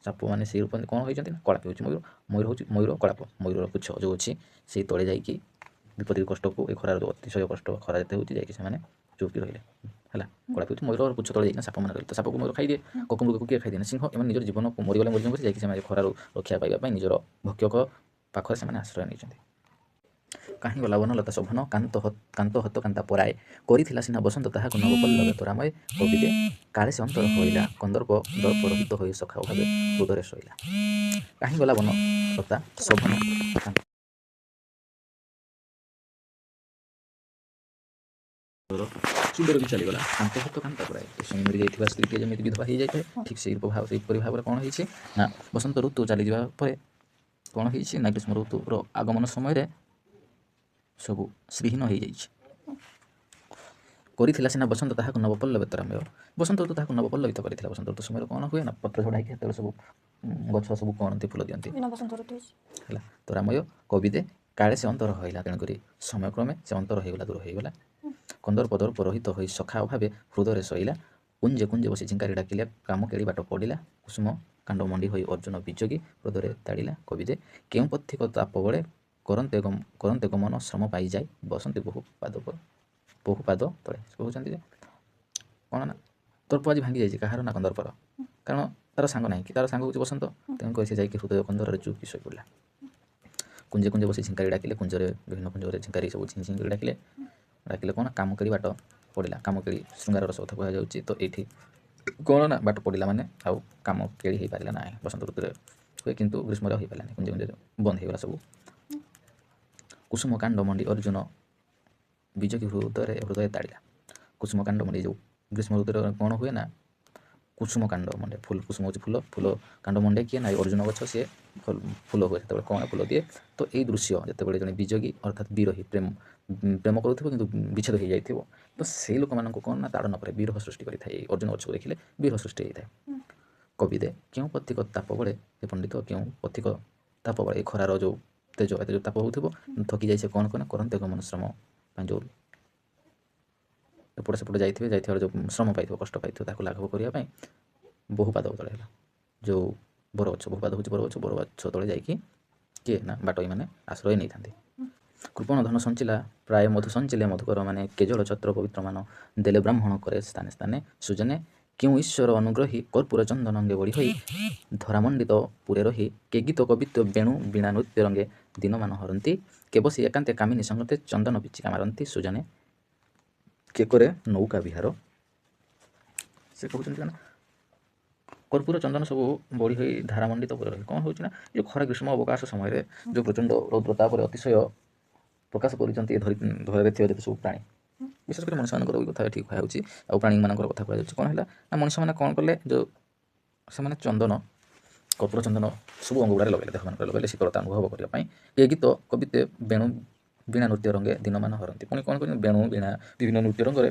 ସାପ ମାନେ ସେଇ ରୂପ କ'ଣ ହୋଇଛନ୍ତି ନା କଳାପ ହେଉଛି ମୟୂର ହେଉଛି ମୟୂର କଳାପ ମୟୂରର ପୁଚ୍ଛ ଯେଉଁ ଅଛି ସେଇ ତଳେ ଯାଇକି ବିପତ୍ତି କଷ୍ଟକୁ ଏ ଖରାର ଯେଉଁ ଅତିଶୟ କଷ୍ଟ ଖରା ଯେତେ ହେଉଛି ଯାଇକି ସେମାନେ ଚୁପ୍ ରହିଲେ ହେଲା କଳାପ ହେଉଛି ମୟୂରର ପୁଚ୍ଛ ତଳେ ଯାଇକିନା ସାପମାନେ ରହିଲେ ତ ସାପକୁ ମୟୂର ଖାଇଦିଏ କକମୃଗକୁ କିଏ ଖାଇଦିଏ ନା ସିଂହ ଏମାନେ ନିଜର ଜୀବନକୁ ମରିଗଲେ ମରିଯାଉଛି ଯାଇକି ସେମାନେ ଖରାରୁ ରକ୍ଷା ପାଇବା ପାଇଁ ନିଜର ଭକ୍ଷକ ପାଖରେ ସେମାନେ ଆଶ୍ରୟ ନେଇଛନ୍ତି କାହିଁ ଗଲା ବନଲତା ଶୋଭନ କାନ୍ତ ହତ କାନ୍ତା ପରାଏ କରିଥିଲା ସିନା ବସନ୍ତ ତାହାକୁ ନବପଲ୍ଲବେ ତୋରାମୟ କବିଦେ କାଳେ ସେ ଅନ୍ତର ହୋଇଲା କନ୍ଦର୍ପ ଦର୍ପ ରହିତ ହୋଇ ସଖା ଭାବେ ହୃଦୟରେ ଶୋଇଲା କାହିଁ ଗଲା ବନଲତା ଶୋଭନ ସୁନ୍ଦର ବି ଚାଲିଗଲା କାନ୍ତ ହତ କାନ୍ତା ପରାଏ ସ୍ୱାମୀ ମରିଯାଇଥିବା ସ୍ତ୍ରୀଟିଏ ଯେମିତି ବିଧବା ହେଇଯାଇଥାଏ ଠିକ୍ ସେହିପରି ଭାବରେ କ'ଣ ହେଇଛି ନା ବସନ୍ତ ଋତୁ ଚାଲିଯିବା ପରେ କ'ଣ ହେଇଛି ନା ଗ୍ରୀଷ୍ମ ଋତୁର ଆଗମନ ସମୟରେ ସବୁ ଶ୍ରୀହୀନ ହେଇଯାଇଛି କରିଥିଲା ସିନା ବସନ୍ତ ତାହାକୁ ନବପଲ୍ଲବେ ତୋରାମୟ ବସନ୍ତ ଋତୁ ତାହାକୁ ନବପଲ୍ଲବିତ କରିଥିଲା ବସନ୍ତ ଋତୁ ସମୟରେ କ'ଣ ହୁଏ ନା ପତ୍ର ଝଡ଼ା ହେଇକି ସେତେବେଳେ ସବୁ ଗଛ ସବୁ କରନ୍ତି ଫୁଲ ଦିଅନ୍ତି ହେଲା ତୋରାମୟ କବିଦେ କାଳେ ସେ ଅନ୍ତର ହୋଇଲା ତେଣୁକରି ସମୟକ୍ରମେ ସେ ଅନ୍ତର ହେଇଗଲା ଦୂର ହେଇଗଲା କନ୍ଦର୍ପ ଦର୍ପ ରହିତ ହୋଇ ସଖା ଅଭାବେ ହୃଦୟରେ ଶୋଇଲା କୁଞ୍ଜେ କୁଞ୍ଜେ ବସି ଝିଙ୍କାରି ଡାକିଲେ କାମ କେଳି ବାଟ ପଡ଼ିଲା କୁସୁମ କାଣ୍ଡ ମଣ୍ଡି ହୋଇ ଅର୍ଜୁନ ବିଯୋଗୀ ହୃଦୟରେ ତାଡ଼ିଲା କବିଦେ କେଉଁ ପଥିକ ତାପ ବଳେ କରନ୍ତେ ଗମନ ଶ୍ରମ ପାଇଯାଏ ବସନ୍ତି ବହୁ ପାଦ ତଳେ କହୁଛନ୍ତି ଯେ କ'ଣ ନା ଦର୍ପ ଆଜି ଭାଙ୍ଗି ଯାଇଛି କାହାର ନା କନ୍ଦର୍ପର କାରଣ ତାର ସାଙ୍ଗ ନାହିଁ କି ତାର ସାଙ୍ଗ ହେଉଛି ବସନ୍ତ ତେଣୁକରି ସେ ଯାଇକି ହୃଦୟ କନ୍ଦରରେ ଚୁପ୍ ଶୋଇ ପଡ଼ିଲା କୁଞ୍ଜେ କୁଞ୍ଜେ ବସି ଝିଙ୍କାରି ଡାକିଲେ କୁଞ୍ଜରେ ବିଭିନ୍ନ କୁଞ୍ଜରେ ଝିଙ୍କାରି ସବୁ ଝିଙ୍କାରି ଡାକିଲେ କ'ଣ କାମ କେଳି ବାଟ ପଡ଼ିଲା କାମ କେଳି ଶୃଙ୍ଗାର ରସ କଥା କୁହାଯାଉଛି ତ ଏଇଠି କ'ଣ ନା ବାଟ ପଡ଼ିଲା ମାନେ ଆଉ କାମ କେଳି ହେଇପାରିଲା ନାହିଁ ବସନ୍ତ ଋତୁରେ ହୁଏ କିନ୍ତୁ ଗ୍ରୀଷ୍ମରେ ହେଇପାରିଲାନି କୁଞ୍ଜେ କୁଞ୍ଜେ ବନ୍ଦ ହେଇଗଲା ସବୁ କୁସୁମ କାଣ୍ଡ ମଣ୍ଡି ଅର୍ଜୁନ ବିଯୋଗୀ ହୃଦୟ ତାଡ଼ିଲା କୁସୁମ କାଣ୍ଡ ମଣ୍ଡି ଯେଉଁ ଗ୍ରୀଷ୍ମ ଋତୁରେ କ'ଣ ହୁଏ ନା କୁସୁମ କାଣ୍ଡ ମଣ୍ଡେ କୁସୁମ ହେଉଛି ଫୁଲ କାଣ୍ଡ ମଣ୍ଡେ କିଏ ନା ଅର୍ଜୁନ ଗଛ ସିଏ ଫୁଲ ହୁଏ ସେତେବେଳେ କ'ଣ ଫୁଲ ଦିଏ ତ ଏଇ ଦୃଶ୍ୟ ଯେତେବେଳେ ଜଣେ ବିଯୋଗୀ ଅର୍ଥାତ୍ ବିରହୀ ପ୍ରେମ କରୁଥିବ କିନ୍ତୁ ବିଚ୍ଛେଦ ହେଇଯାଇଥିବ ତ ସେଇ ଲୋକମାନଙ୍କୁ କ'ଣ ନା ତାଡ଼ନ ପରେ ବିରହ ସୃଷ୍ଟି କରିଥାଏ ଏଇ ଅର୍ଜୁନ ଗଛକୁ ଦେଖିଲେ ବିରହ ସୃଷ୍ଟି ହେଇଥାଏ କବିଦେ କେଉଁ ପଥିକ ତାପ ବଳେ ସେ ପଣ୍ଡିତ କେଉଁ ପଥିକ ତାପ ବଳେ ଏ ଖରାର ଯେଉଁ ଏତେ ଯେଉଁ ତାପ ହେଉଥିବ ଥକି ଯାଇ ସେ କ'ଣ କରନ୍ତେ ଗମନ ଶ୍ରମ ପାଇଁ ଯେଉଁ ଏପଟ ସେପଟ ଯାଇଥିବା ଯେଉଁ ଶ୍ରମ ପାଇଥିବ କଷ୍ଟ ପାଇଥିବ ତାକୁ ଲାଘବ କରିବା ପାଇଁ ବହୁ ପାଦ ତଳେ ହେଲା ଯେଉଁ ବରଗଛ ବହୁ ପାଦ ହେଉଛି ବରଗଛ ତଳେ ଯାଇକି କିଏ ନା ବାଟୋଇମାନେ ଆଶ୍ରୟ ନେଇଥାନ୍ତି କୃପଣ ଧନ ସଞ୍ଚିଲା ପ୍ରାୟ ମଧୁ ସଞ୍ଚିଲେ ମଧୁକର ମାନେ କେଜଳ ଛତ୍ର ପବିତ୍ର ମାନ ଦେଲେ ବ୍ରାହ୍ମଣ କରେ ସ୍ଥାନେ ସ୍ଥାନେ ସୁଜନେ କେଉଁ ଈଶ୍ୱର ଅନୁଗ୍ରହୀ କର୍ପୂର ଚନ୍ଦନ ଅଙ୍ଗେ ବଢ଼ି ହୋଇ ଧରାମଣ୍ଡିତ ପୁରେ ରହି କେ ଗୀତ କବିତ୍ୱ ବେଣୁ ବୀଣା ନୃତ୍ୟ ରଙ୍ଗେ ଦିନମାନ ହରନ୍ତି କେ ବସି ଏକାନ୍ତେ କାମିନୀ ସଙ୍ଗତେ ଚନ୍ଦନ ପିଚିକା ମାରନ୍ତି ସୁଜନେ କେ କରେ ନୌକା ବିହାର ସେ କହୁଛନ୍ତି ନା କର୍ପୂର ଚନ୍ଦନ ସବୁ ବଢ଼ି ହୋଇ ଧାରାମଣ୍ଡିତ ପୁରେ ରହି କ'ଣ ହେଉଛି ନା ଯେଉଁ ଖରା ଗ୍ରୀଷ୍ମ ଅବକାଶ ସମୟରେ ଯେଉଁ ପ୍ରଚଣ୍ଡ ରୌଦ୍ର ତାପରେ ଅତିଶୟ ପ୍ରକାଶ କରିଛନ୍ତି ଧରାରେ ଥିବା ଯେତେ ସବୁ ପ୍ରାଣୀ ବିଶେଷ କରି ମଣିଷମାନଙ୍କର ବି କଥା ଏଠି କୁହାଯାଉଛି ଆଉ ପ୍ରାଣୀମାନଙ୍କର କଥା କୁହାଯାଉଛି କ'ଣ ହେଲା ନା ମଣିଷମାନେ କ'ଣ କଲେ ଯେଉଁ ସେମାନେ କର୍ପୂର ଚନ୍ଦନ ସବୁ ଅଙ୍ଗ ଗୁଡ଼ାରେ ଲଗାଇଲେ ଦେହମାନଙ୍କରେ ଲଗାଇଲେ ଶୀତଳତା ଅନୁଭବ କରିବା ପାଇଁ ଏ ଗୀତ କବିତେ ବେଣୁ ବୀଣା ନୃତ୍ୟ ରଙ୍ଗେ ଦିନମାନ ହରନ୍ତି ପୁଣି କ'ଣ କରୁଛନ୍ତି ବେଣୁ ବୀଣା ବିଭିନ୍ନ ନୃତ୍ୟ ରଙ୍ଗରେ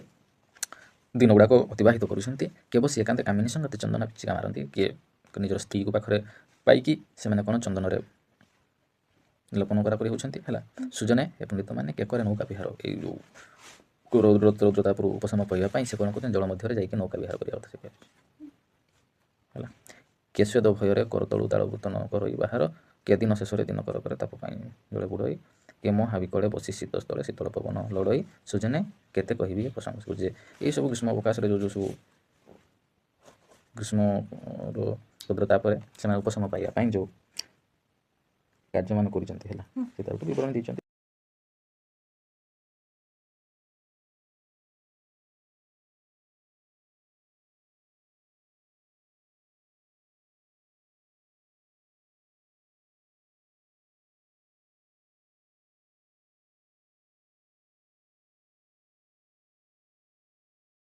ଦିନ ଗୁଡ଼ାକ ଅତିବାହିତ କରୁଛନ୍ତି କେ ବସି ଏକାନ୍ତେ କାମିନୀ ସଙ୍ଗତେ ଚନ୍ଦନ ପିଚିକା ମାରନ୍ତି କିଏ ନିଜର ସ୍ତ୍ରୀକୁ ପାଖରେ ପାଇକି ସେମାନେ କ'ଣ ଚନ୍ଦନରେ ଲୋପନ କରାକରି ହେଉଛନ୍ତି ହେଲା ସୁଜନେ ଏ ପଣ୍ଡିତମାନେ କେ କରେ ନୌକା ବିହାର ଏଇ ଯେଉଁ ରୌଦ୍ରତାପରୁ ଉପଶମ ପାଇବା ପାଇଁ ସେ କ'ଣ କରୁଛନ୍ତି ଜଳ ମଧ୍ୟରେ ଯାଇକି ନୌକା ବିହାର କରିବା କଥା ସେ ହେଲା କେଶ୍ୱେଦ ଭୟରେ କରତଳୁ ତାଳ ବୃତ ନ କରଇ ବାହାର କେ ଦିନ ଶେଷରେ ଦିନ କର ତାପ ପାଇଁ ଜଳେ ବୁଡ଼ଇ କେମ ହାବିକଳେ ବସି ଶୀତ ସ୍ଥଳେ ଶୀତଳ ପବନ ଲଢ଼ଇ ସୁଜନେ କେତେ କହିବି ଏ ପ୍ରସଙ୍ଗ ସବୁ। ଯେ ଏଇସବୁ ଗ୍ରୀଷ୍ମ ଅବକାଶରେ ଯେଉଁ ସବୁ ଗ୍ରୀଷ୍ମର କ୍ଷୁଦ୍ର ତାପରେ ସେମାନେ ଉପଶମ ପାଇବା ପାଇଁ ଯେଉଁ କାର୍ଯ୍ୟମାନ କରୁଛନ୍ତି ହେଲା, ସେ ତାକୁ ବିବରଣୀ ଦେଇଛନ୍ତି।